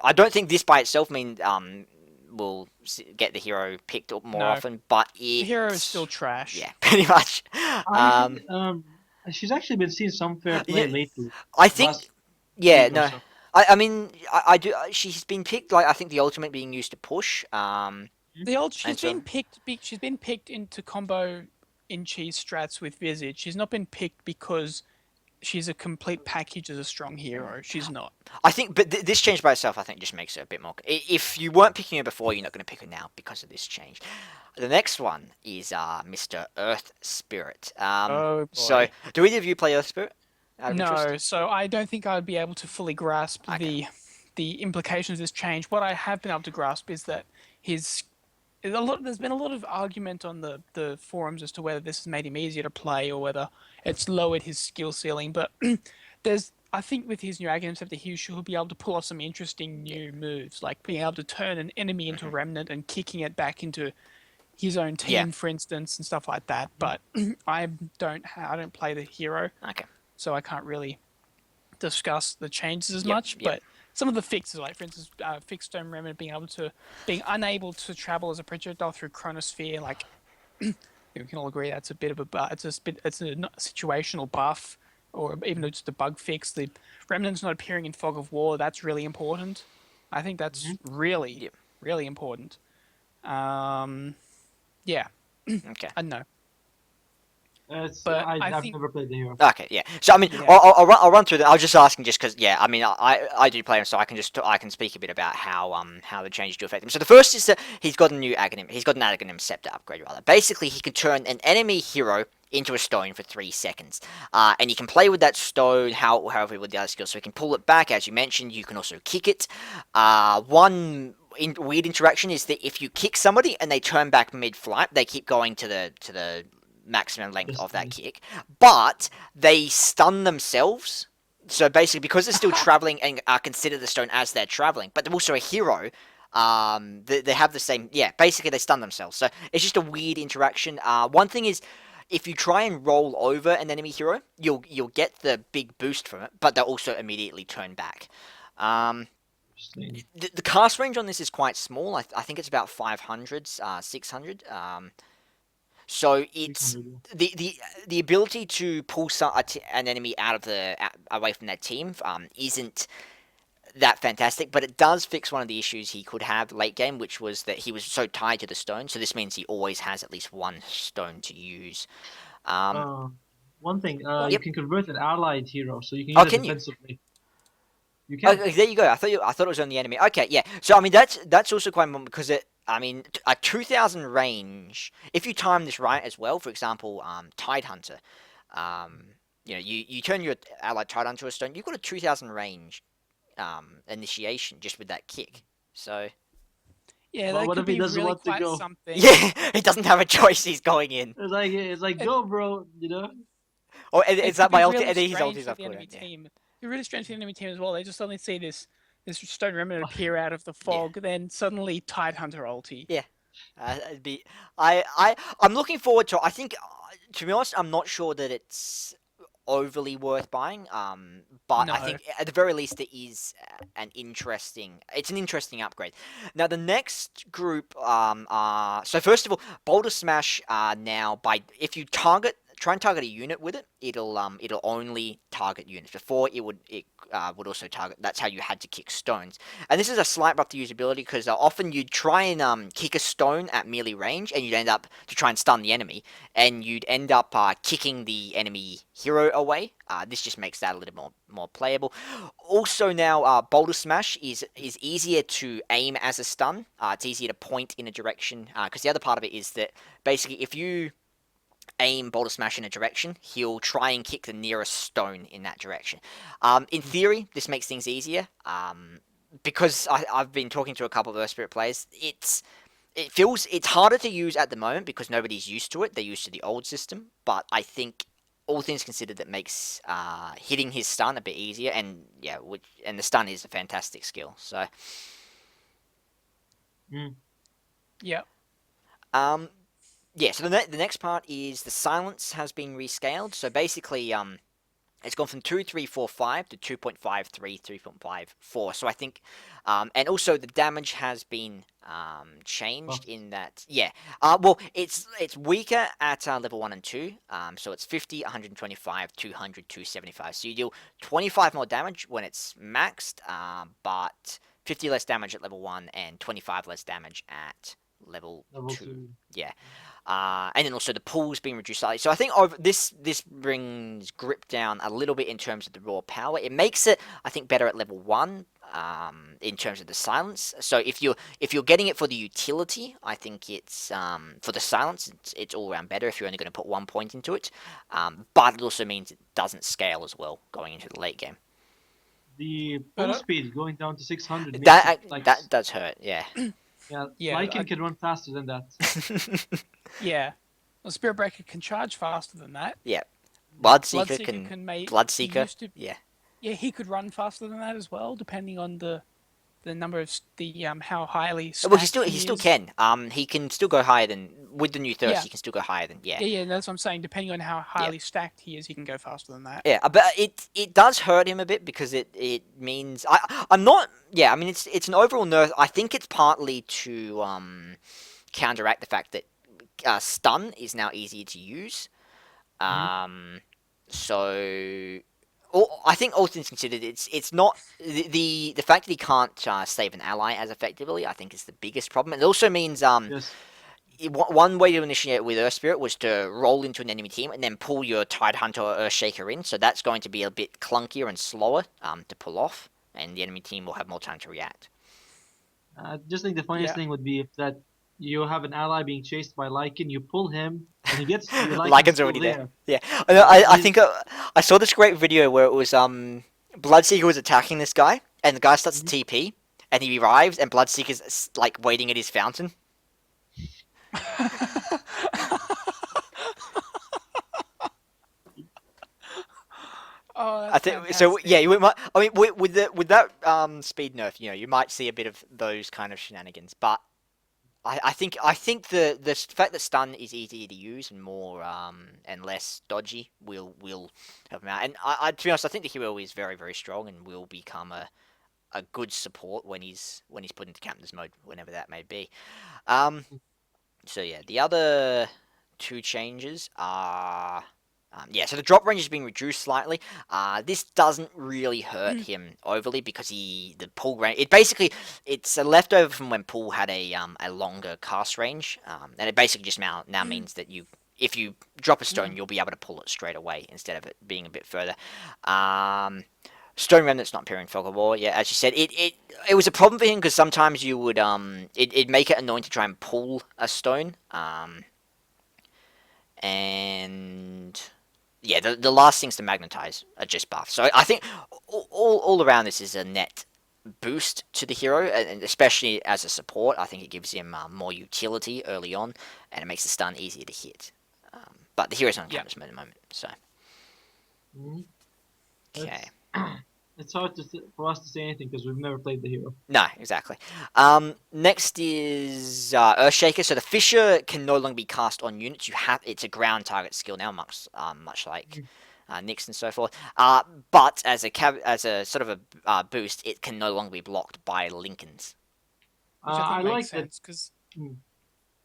I don't think this by itself means will get the hero picked up more No. often, but The hero is still it trash. yeah, pretty much. I Um, think she's actually been seeing some fair yeah, play lately, I think last yeah, week or no. so. I mean I do. She's been picked like I think the ultimate being used to push. Mhm. The old And so she's been picked into combo in cheese strats with Visage. She's not been picked because she's a complete package as a strong hero. She's not. I think, but this change by itself, I think, just makes it a bit more. If you weren't picking her before, you're not going to pick her now because of this change. The next one is Mr. Earth Spirit. Oh So boy. do either of you play Earth Spirit? Out of interest. No, so I don't think I'd be able to fully grasp Okay. the implications of this change. What I have been able to grasp is that his there's been a lot of argument on the forums as to whether this has made him easier to play or whether it's lowered his skill ceiling. But there's I think with his new Aghanim Scepter, he should be able to pull off some interesting Yeah. new moves, like being able to turn an enemy into a Hmm. remnant and kicking it back into his own Yeah. team, for instance, and stuff like that. But I don't play the hero, Okay. so I can't really discuss the changes as Yep. much. Yep. But some of the fixes, like for instance, fixed stone remnant being unable to travel as a projectile through chronosphere, like we can all agree that's a bit of it's a situational buff, or even just a bug fix. The remnants not appearing in fog of war, that's really important. I think that's Mhm. really Yep. really important. Um, yeah, Okay. I don't know, It's but I I've think never played the hero. Okay, yeah. So I mean, yeah, I'll run through that. I was just asking just because, yeah. I mean, I do play him, so I can speak a bit about how the changes do affect him. So the first is that he's got a new Aghanim. He's got an Aghanim Scepter upgrade rather. Basically, he can turn an enemy hero into a stone for 3 seconds, and you can play with that stone however with the other skills. So you can pull it back, as you mentioned. You can also kick it. Weird interaction is that if you kick somebody and they turn back mid-flight, they keep going to the maximum length of that Distance. kick, but they stun themselves. So basically, because they're still traveling and are considered the stone as they're traveling, but they're also a hero. They have the same. Yeah, basically they stun themselves. So it's just a weird interaction. One thing is, if you try and roll over an enemy hero, you'll get the big boost from it, but they'll also immediately turn back. Um, Interesting. the cast range on this is quite small. I think it's about 500, 600. So it's 600. the ability to pull an enemy out of away from their team isn't that fantastic, but it does fix one of the issues he could have late game, which was that he was so tied to the stone. So this means he always has at least one stone to use. Um, Uh, One thing, you yep. can convert an allied hero, so you can Oh, use it can you? defensively. You Oh, can. there you go. I thought it was on the enemy. Okay, yeah. So I mean that's also quite important because it. I mean, a 2,000 range. If you time this right as well, for example, Tidehunter, um, you turn your allied Tidehunter to a stone. You've got a 2,000 range initiation just with that kick. So yeah, But that what could if he be doesn't really want to quite go? something. yeah, he doesn't have a choice. He's going in. It's like It go, bro. You know. Or it is could that be my ulti? really His strange ulti's for I've the called enemy in. Yeah. team. It'd be really strange for the enemy team as well. They just suddenly see this stone remnant appear out of the Yeah. fog, then suddenly Tidehunter ulti. Yeah. It'd be. I'm looking forward to. I think, to be honest, I'm not sure that it's overly worth buying. But I No. think at the very least it is It's an interesting upgrade. Now the next group are so first of all, Boulder Smash now by if you try and target a unit with it, it'll only target units. Before it would also target. That's how you had to kick stones. And this is a slight buff to usability because often you'd try and kick a stone at melee range, and you'd end up to try and stun the enemy, and you'd end up kicking the enemy hero away. This just makes that a little more playable. Also now, Boulder Smash is easier to aim as a stun. It's easier to point in a direction because the other part of it is that basically if you aim Boulder Smash in a direction, he'll try and kick the nearest stone in that direction. In theory, this makes things easier. Because I've been talking to a couple of Earth Spirit players, it's harder to use at the moment because nobody's used to it. They're used to the old system. But I think all things considered, that makes hitting his stun a bit easier. And yeah, and the stun is a fantastic skill. So. Yeah. Yeah, so the next part is the silence has been rescaled. So basically, it's gone from 2.345 to 2.53, 3.54. So I think, and also the damage has been changed in that, yeah. Well, it's weaker at level 1 and 2. So it's 50, 125, 200, 275. So you deal 25 more damage when it's maxed, but 50 less damage at level 1 and 25 less damage at level 2. Yeah. And then also the pool's been reduced slightly. So I think this brings grip down a little bit in terms of the raw power. It makes it, I think, better at level 1 in terms of the silence. So if you're getting it for the utility, I think it's for the silence, it's all around better if you're only going to put 1 point into it. But it also means it doesn't scale as well going into the late game. The pull speed going down to 600. That does hurt, yeah. Yeah, Lycan can run faster than that. Yeah. Well, Spirit Breaker can charge faster than that. Yeah. Bloodseeker can Bloodseeker. Yeah. Yeah, he could run faster than that as well, depending on the number of how highly stacked well, he still can. He can still go higher than with the new thirst. Yeah. He can still go higher than Yeah. That's what I'm saying. Depending on how highly stacked he is, he can go faster than that. Yeah, but it does hurt him a bit because it means I'm not. Yeah, I mean it's an overall nerf. I think it's partly to counteract the fact that stun is now easier to use. So. I think all things considered, it's not the fact that he can't save an ally as effectively. I think is the biggest problem. It also means one way to initiate with Earth Spirit was to roll into an enemy team and then pull your Tide Hunter or Earth Shaker in. So that's going to be a bit clunkier and slower to pull off, and the enemy team will have more time to react. I just think the funniest thing would be if that you have an ally being chased by Lycan, you pull him, and he gets Lycan's already there. Yeah, I think I saw this great video where it was Bloodseeker was attacking this guy, and the guy starts to TP, and he arrives, and Bloodseeker's like waiting at his fountain. Oh, I think fantastic. So. Yeah, I mean, with that speed nerf, you might see a bit of those kind of shenanigans, but I think the fact that stun is easier to use and more and less dodgy will help him out. And to be honest, I think the hero is very, very strong and will become a good support when he's put into captain's mode, whenever that may be. So yeah, the other two changes are. So the drop range has been reduced slightly. This doesn't really hurt him overly because the pull range. It's a leftover from when Pool had a longer cast range, and it basically just now means that if you drop a stone, you'll be able to pull it straight away instead of it being a bit further. Stone Remnant's not appearing in Fog of War. Yeah, as you said, it was a problem for him because sometimes you would it'd make it annoying to try and pull a stone. And yeah, the last things to magnetize are just buffs. So I think all around this is a net boost to the hero, and especially as a support, I think it gives him more utility early on, and it makes the stun easier to hit. But the hero's on captain's mode at the moment, so. Okay. It's hard for us to say anything because we've never played the hero. No, exactly. Next is Earthshaker. So the Fissure can no longer be cast on units. It's a ground target skill now, much like Nyx and so forth. But as a sort of a boost, it can no longer be blocked by Lincolns. I like that because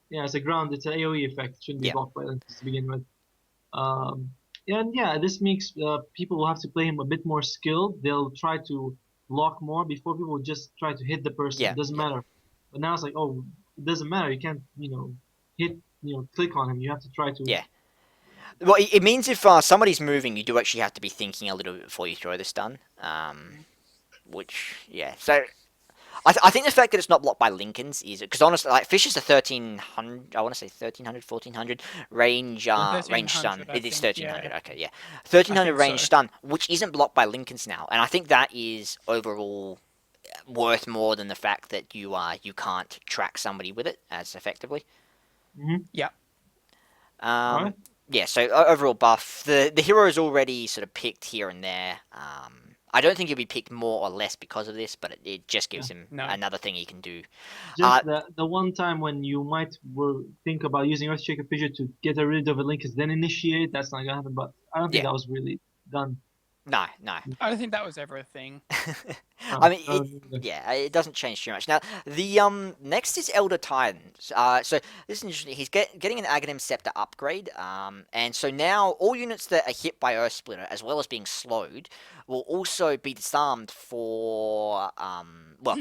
yeah, it's a ground. It's an AOE effect. It shouldn't be blocked by Lincolns to begin with. Um, and yeah, this makes people will have to play him a bit more skilled. They'll try to block more before people just try to hit the person. Yeah, It doesn't yeah, matter. But now it's like, oh, it doesn't matter. You can't, hit, click on him. You have to try to. yeah. Well, it means if somebody's moving, you do actually have to be thinking a little bit before you throw the stun. Which, yeah. So I think the fact that it's not blocked by Lincolns is because honestly, like Fish is a 1300. I want to say 1300, 1400 range. Range stun. 1300, I It is think. 1300. Yeah, Okay, yeah, I 1300 think range so. stun, which isn't blocked by Lincolns now, and I think that is overall worth more than the fact that you can't track somebody with it as effectively. Mm-hmm. Yeah. All right. Um, yeah, so overall buff. The hero is already sort of picked here and there. I don't think he'll be picked more or less because of this, but it just Yeah. gives him No. another thing he can do. Uh, Just the one time when you might will think about using Earthshaker Fissure to get rid of a link is then initiate. That's not gonna happen. But I don't think yeah, that was really done. no, no. I don't think that was ever a thing. I mean, I don't think that- yeah, it doesn't change too much. Now, the next is Elder Titans. So this is interesting. He's getting an Aghanim Scepter upgrade. And so now all units that are hit by Earth Splitter, as well as being slowed, will also be disarmed for well,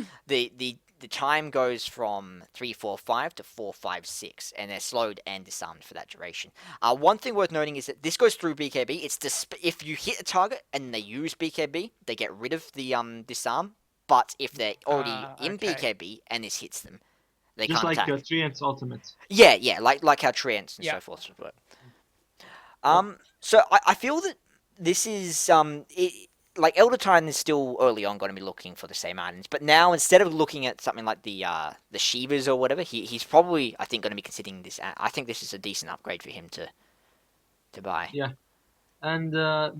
the time goes from 345 to 456, and they're slowed and disarmed for that duration. One thing worth noting is that this goes through BKB. It's if you hit a target and they use BKB, they get rid of the disarm. But if they're already in Okay. BKB and this hits them, they just can't like attack. Treant's ultimate. Yeah, yeah, like how Treants and Yeah. so forth would work. Yep. So I feel that this is like Elder Titan is still early on going to be looking for the same items, but now instead of looking at something like the Shivas or whatever, he's probably I think going to be considering this. I think this is a decent upgrade for him to buy. Yeah. And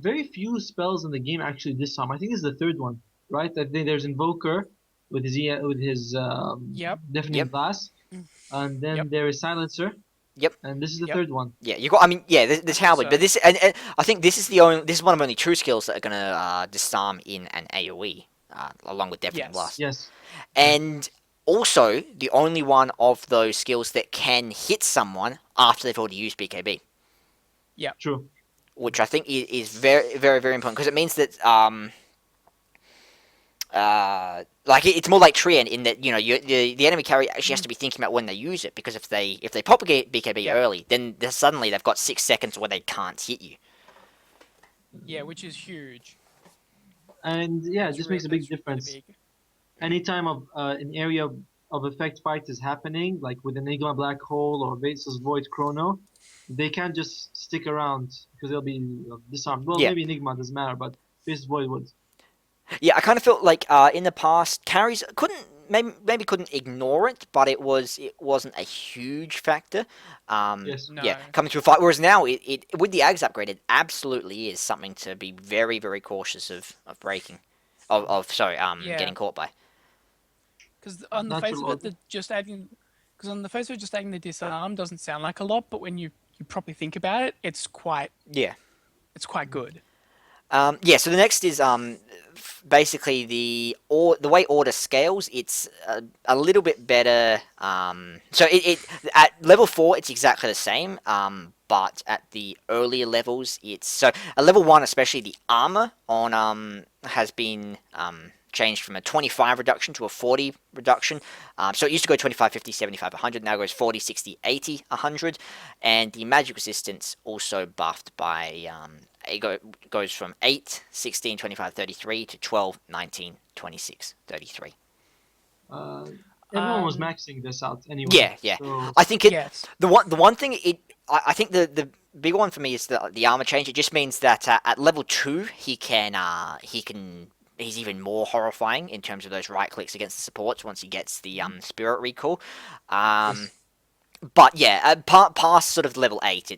very few spells in the game actually disarm. I think this is the third one, right? I think there's Invoker with his Yep. deafening Yep, blast, and Yep. then there is Silencer, yep. and this is the Yep. third one. Yeah, you got. I mean, yeah. I There's think Halberd, but so. and I think this is the only. This is one of only two skills that are gonna disarm in an AOE, along with Deafening Yes. Blast, Yes. Yeah. and also the only one of those skills that can hit someone after they've already used BKB, True. which I think is very, very, very important because it means that like it's more like Treant in that the enemy carrier actually has to be thinking about when they use it because if they propagate BKB Yep. early, then suddenly they've got 6 seconds where they can't hit you. Yeah, which is huge. And yeah, it just makes a big That's really difference. big. Anytime an area of effect fight is happening, like with Enigma Black Hole or Vasal's Void Chrono, they can't just stick around because they'll be disarmed. Well, Yeah. maybe Enigma doesn't matter, but Vasal's Void would. Yeah, I kind of felt like in the past carries couldn't maybe couldn't ignore it, but it wasn't a huge factor. Yes. No. Yeah, coming through a fight. Whereas now it with the Ags upgrade, it absolutely is something to be very very cautious of breaking, of sorry Yeah. getting caught by. Because on the face Natural of it, order. because on the face of it, just adding the disarm doesn't sound like a lot, but when you properly think about it, Yeah. it's quite good. Yeah, so the next is basically the way order scales. It's a little bit better. So it at level 4 it's exactly the same. But at the earlier levels, it's so at level 1 especially the armor on has been changed from a 25 reduction to a 40 reduction. So it used to go 25, 50, 75, 100. Now it goes 40, 60, 80, 100. And the magic resistance also buffed by goes from 8, 16, 25, 33 to 12, 19, 26, 33. Uh, Everyone was Um, maxing this out anyway. Yeah, yeah. So I think Yes. the one thing I think the big one for me is the armor change. It just means that at level 2 he's even more horrifying in terms of those right clicks against the supports once he gets the spirit recall. yes. But yeah, past sort of level 8,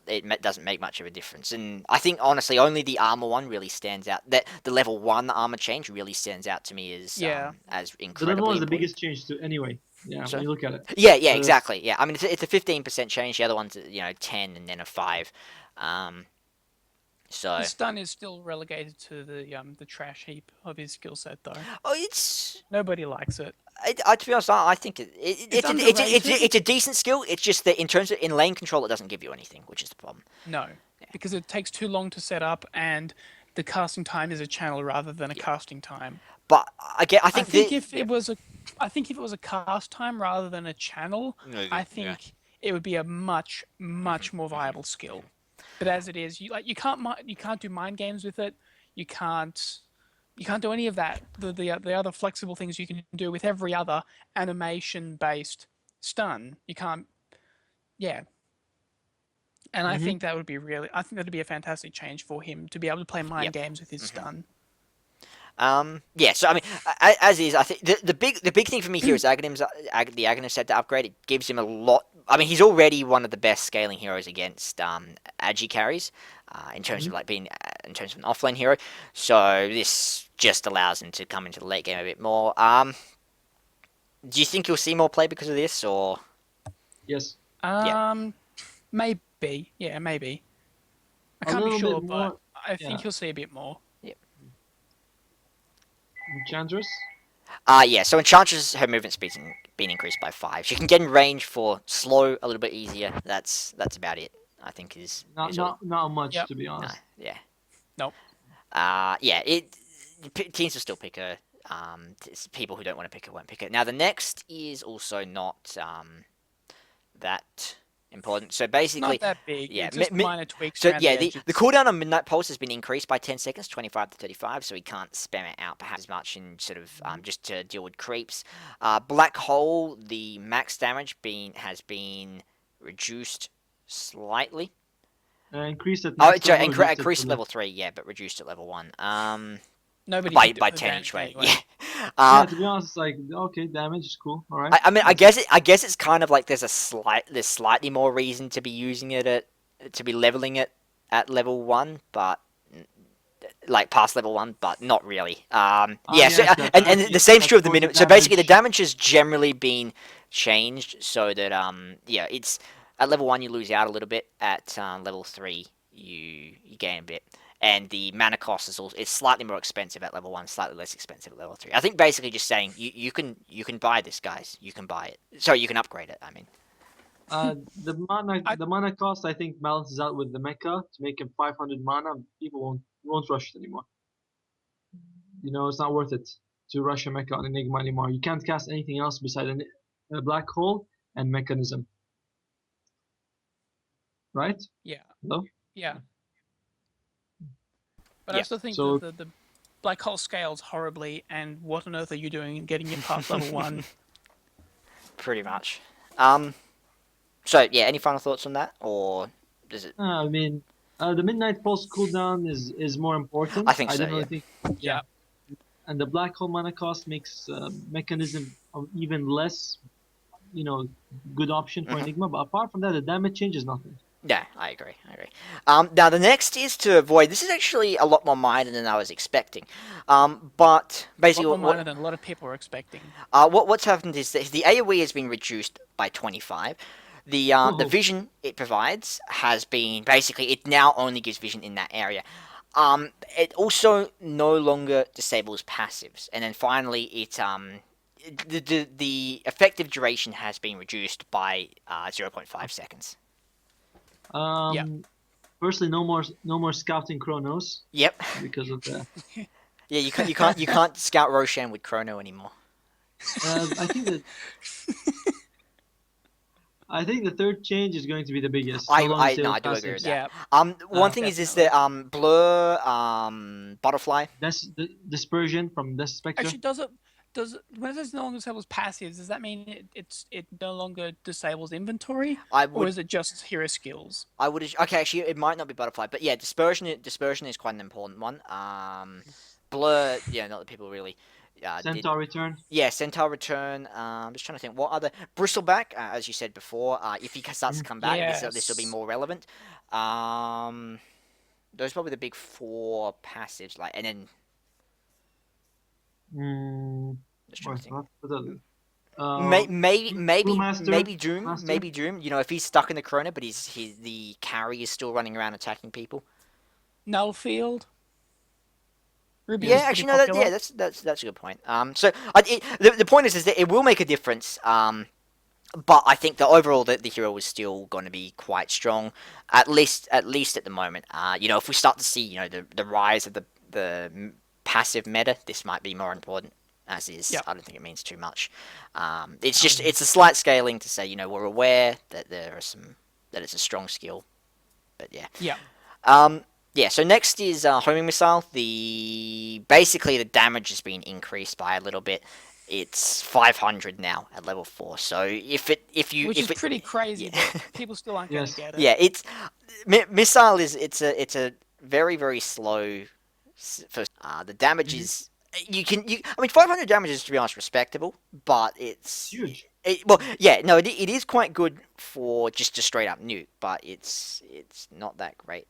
it doesn't make much of a difference. And I think honestly, only the armor one really stands out. That the level 1 armor change really stands out to me Yeah. as The incredibly level one is the important. biggest change to anyway. Yeah, So when you look at it. yeah, Uh, exactly. Yeah, I mean it's a 15% change. The other one's 10 and then a 5. So The stun is still relegated to the trash heap of his skill set, though. oh, it's Nobody likes it. to be honest, I think it's a decent skill. It's just that in terms of in lane control, it doesn't give you anything, which is the problem. No. because it takes too long to set up, and the casting time is a channel rather than a yeah. casting time. But again, I I think think the if yeah. it was a, I think if it was a cast time rather than a channel, I Yeah. think it would be a much Hmm. much more Hmm. viable skill. But as it is, you can't do mind games with it. You can't you can't do any of that. The other flexible things you can do with every other animation based stun. You can't. Yeah, and I Hmm. think that would be really. I think that would be a fantastic change for him to be able to play mind Yep. games with his Hmm. stun. Yeah. So I mean, as is, I think the big thing for me here is the Aghanim's set to upgrade. It gives him a lot. I mean, he's already one of the best scaling heroes against Agi carries, in terms Hmm. of like being in terms of an offlane hero. So this just allows him to come into the late game a bit more. Do you think you'll see more play because of this, or Yes, yeah, Um, maybe. Yeah, maybe. I a can't be little bit sure, but more. I Yeah, think you'll see a bit more. yeah, Enchantress. yeah. So Enchantress, her movement speed's been increased by 5. She can get in range for slow a little bit easier. That's about it. I think Not is all. not not much Yep. to be No, honest. yeah. Nope. Yeah. Teams will still pick her. People who don't want to pick her won't pick her. Now the next is also not that important. So basically, Not that big. yeah. It's just minor tweaks So around yeah, the the edges. cooldown on Midnight Pulse has been increased by 10 seconds, 25 to 35, so he can't spam it out perhaps as much in sort of just to deal with creeps. Black Hole, the max damage has been reduced slightly. Increased at Oh, max sorry, level, reduced at increased at the. level 3, yeah, but reduced at level 1. Nobody By picked it by for the 10 each damage way. Yeah. anyway. Uh, Yeah, to be honest, it's like okay, damage is cool. All right, I mean, that's it. I guess it's kind of like there's slightly more reason to be using it to be leveling it at level 1, but like past level 1, but not really. Yeah. So Yes, the and the ability same's true of the exported minimum. So basically, the damage. damage has generally been changed so that yeah, it's at level 1 you lose out a little bit. At level 3 you gain a bit. And the mana cost is also it's slightly more expensive at level 1, slightly less expensive at level 3. I think basically just saying you can buy this, guys. You can buy it. Sorry, you can upgrade it. I mean, I The mana cost I think balances out with the mecha to make him 500 mana. People won't rush it anymore. It's not worth it to rush a mecha on Enigma anymore. You can't cast anything else beside a black hole and mechanism, right? yeah Hello. yeah. But I yeah, still think that So the black hole scales horribly. And what on earth are you doing getting it past level one? pretty much. Um. So yeah, any final thoughts on that, or does it? I mean, the midnight pulse cooldown is more I important. think I so. definitely Yeah. think, yeah. Yeah. And the black hole mana cost makes mechanism of even less, you know, good option for Hmm. Enigma. But apart from that, the damage change is nothing. Yeah, I agree. I agree. Now the next is to avoid. This is actually a lot more minor than I was expecting. But A basically, lot more minor than a lot of people are expecting. what's happened is that the AOE has been reduced by 25. The Oh, vision it provides has been basically it now only gives vision in that area. It also no longer disables passives, and then finally the effective duration has been reduced by 0.5 seconds. Yeah. um, firstly, no more scouting chronos Yep. because of the. Yeah, you can't scout Roshan with Chrono anymore. I think that I think the third change is going to be the biggest. No longer I no, stable I do agree with passives. that. Yeah. One thing is Definitely. that Blur Butterfly. That's the dispersion from the Spectre. Actually, when it says no longer disables passives, does that mean it no longer disables inventory, I or would is it just hero skills? okay, actually it might not be Butterfly, but yeah, dispersion is quite an important one. Blur, yeah, not that people really did. Centaur return. Yeah, Centaur return. Just trying to think what other Bristleback, as you said before. If he starts to come back, this will be Yes. more relevant. Um, those are probably the big four passives. Like, and then Mm, just trying to what's think. what? What's that? Crewmaster. Master. Maybe Doom. You know, if he's stuck in the Corona, but the carry is still running around attacking people. Nullfield. Ruby Yeah, is pretty actually, no. popular. That's a good point. So the point is that it will make a difference. but I think that overall the hero is still going to be quite strong, at least at the moment. If we start to see the rise of the passive meta, this might be more important. As is, Yeah. I don't think it means too much. It's just Um, it's a slight scaling to say we're aware that that it's a strong skill, but yeah. Yeah. Um, yeah, so next is homing missile. Basically the damage has been increased by a little bit. It's 500 now at level 4. So Which is if it pretty crazy, yeah but people still aren't going to yes. get it. yeah missile is it's a very very slow first. The damage Hmm. is I mean 500 damage is, to be honest, respectable, but It's huge. well, yeah, no, it is quite good for just a straight up nuke, but it's not that great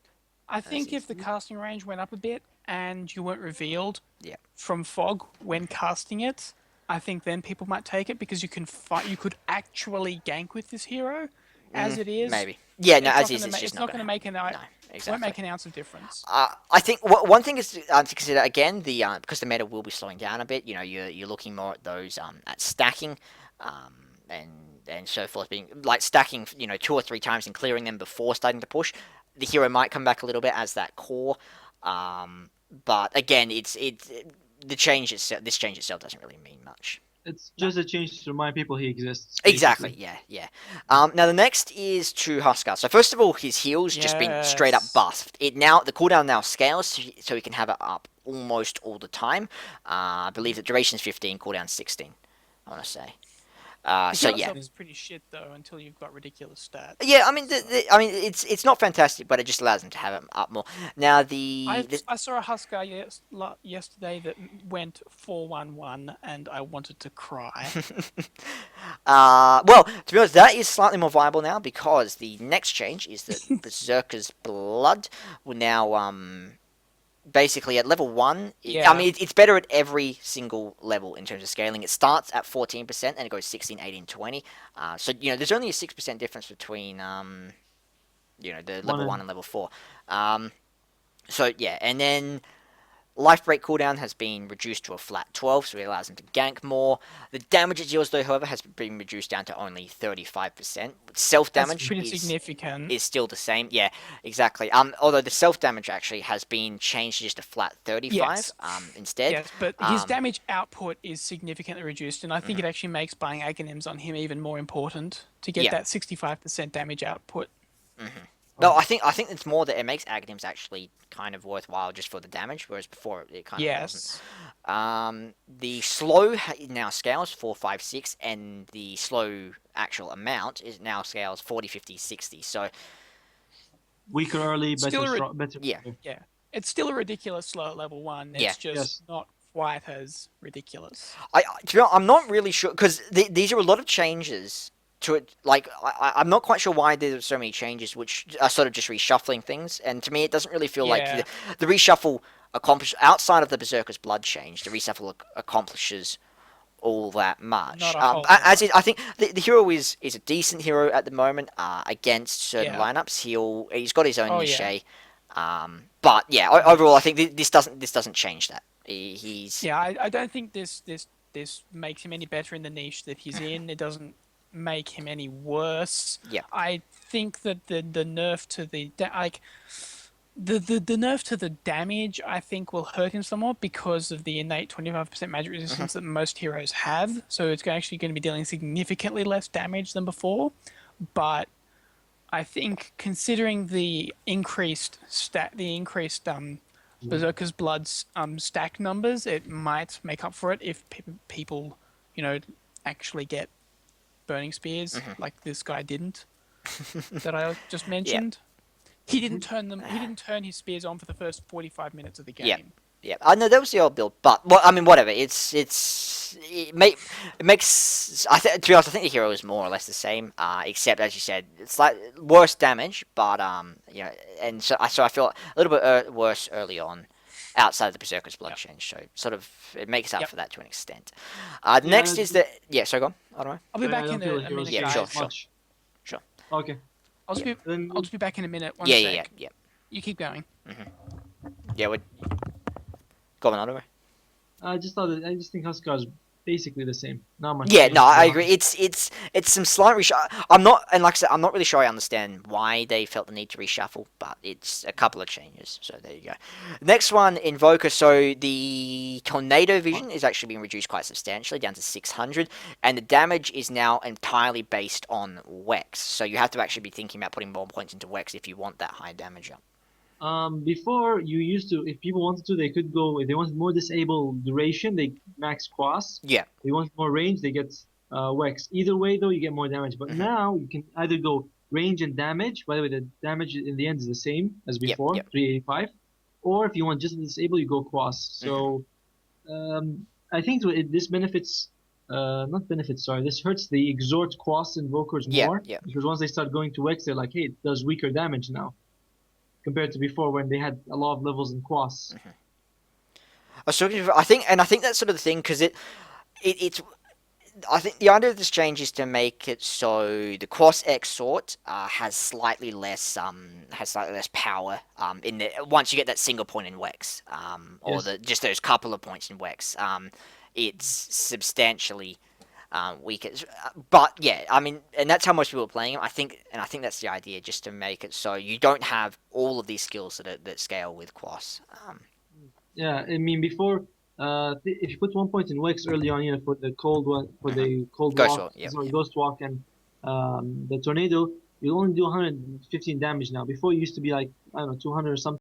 I as think is. if the casting range went up a bit and you weren't revealed Yeah. from fog when casting it, I think then people might take it because you can fight. You could actually gank with this hero. As it is, Maybe. Yeah, no, it's as not is, going to it's make. just It's not not going to gonna. make an. No, Won't exactly. make an ounce of difference. I think one thing is to consider again because the meta will be slowing down a bit. You're looking more at those at stacking, um, and so forth, being like stacking 2 or 3 times and clearing them before starting to push. The hero might come back a little bit as that core, but again, the change itself. This change itself doesn't really mean much. It's No. just a change to remind people he exists, Exactly. basically. Yeah. Yeah. Now the next is True Huskar. So first of all, his heal's just been straight up Yes. buffed. The cooldown now scales, so he can have it up almost all the time. I believe the duration is 15, cooldown 16. I want to say. The So heal yeah. itself is pretty shit though until you've got ridiculous stats. Yeah, I mean, So it's not fantastic, but it just allows him to have it up more. Now I saw a Huskar yesterday that went 411 and I wanted to cry. well, to be honest, that is slightly more viable now because the next change is that Berserker's Blood will now basically at level 1. I Yeah. mean, it's better at every single level in terms of scaling. It starts at 14% and it goes 16, 18, 20. So there's only a 6% difference between the One level 1 and and level 4. Um, so yeah, and then Life Break cooldown has been reduced to a flat 12, so it allows him to gank more. The damage it deals, though, however, has been reduced down to only 35%. Self That's damage pretty is significant. still the same. Yeah, exactly. Although the self damage actually has been changed to just a flat 35 Yes. instead. Yes, but his Um, damage output is significantly reduced, and I think it actually makes buying Aghanims on him even more important to get yeah. that 65% damage output. No, oh, I think it's more that it makes Aghanims actually kind of worthwhile just for the damage, whereas before it kind of wasn't. Yes. The slow now scales 4, 5, 6, and the slow actual amount is now scales 40, 50, 60. So weaker early, Still better a strong, better. yeah, yeah. It's still a ridiculous slow at level 1. yeah. It's just Yes. not quite as ridiculous. To be honest, I'm not really sure because these are a lot of changes to it. Like I'm not quite sure why there's so many changes, which are sort of just reshuffling things. And to me, it doesn't really feel like Yeah. the reshuffle accomplish outside of the Berserker's Blood change. The reshuffle accomplishes all that much. Not a whole As lot. I think the hero is a decent hero at the moment against certain Yeah. lineups. He's got his own Oh, yeah. niche. But yeah, overall, I think this doesn't change that. He's Yeah, I don't think this makes him any better in the niche that he's in. It doesn't make him any worse. yeah. I think that the nerf to the nerf to the damage I think will hurt him somewhat because of the innate 25% magic resistance that most heroes have. So it's actually going to be dealing significantly less damage than before. But I think considering the increased Berserker's Blood's stack numbers, it might make up for it if people, actually get burning spears like this guy didn't that I just Yeah. mentioned. He didn't turn them. He didn't turn his spears on for the first 45 minutes of the Yeah. game. Yeah, I know that was the old build, but well, I mean, whatever. It makes. To be honest, I think the hero is more or less the same, except as you said, it's like worse damage, but and so I feel a little bit worse early on, outside of the Berserker's Blood Yep. change. So sort of it makes up Yep. for that to an extent. Yeah, Next is the So go on. I don't know. I'll be I back don't in feel the a heroes minute, Yeah, change sure, guys. sure. much. Sure. Okay. I'll just Yeah. be. Then I'll just be back in a minute. One Yeah, sec. yeah, yeah, You keep going. yeah. We're going on. I just think Huskar's basically the same. Not much Yeah, no, change, to be I agree. honest. It's some slight I'm not, and like I said, I'm not really sure I understand why they felt the need to reshuffle, but it's a couple of changes. So there you go. Next one, Invoker. So the Tornado Vision is actually being reduced quite substantially, down to 600, and the damage is now entirely based on Wex. So you have to actually be thinking about putting more points into Wex if you want that high damage up. Before you used to, if people wanted to, they could go. If they wanted more disable duration, they max cross. Yeah. If they want more range, they get Wex. Either way, though, you get more damage. But Hmm. now you can either go range and damage. By the way, the damage in the end is the same as Yep. before, Yep. 385. Or if you want just to disable, you go cross. Hmm. So I think this benefits, not benefits, sorry, this hurts the exhort cross invokers Yeah. more Yeah. because once they start going to Wex, they're like, hey, it does weaker damage now compared to before when they had a lot of levels in Quas. I was talking. I think that's sort of the thing because it's. I think the idea of this change is to make it so the Cross X sort has slightly less power in the once you get that single point in Wex or Yes. the just those couple of points in Wex it's substantially weaker. But yeah, I mean, and that's how most people are playing him. I think that's the idea, just to make it so you don't have all of these skills that scale with Quas. Yeah, I mean before, if you put 1 point in Wex early on, for the cold one, for Mhm. the cold Ghost walk, Walk, yep, sorry, yep. ghost walk, and the tornado, you only do 115 damage now. Before it used to be like I don't know 200 or something.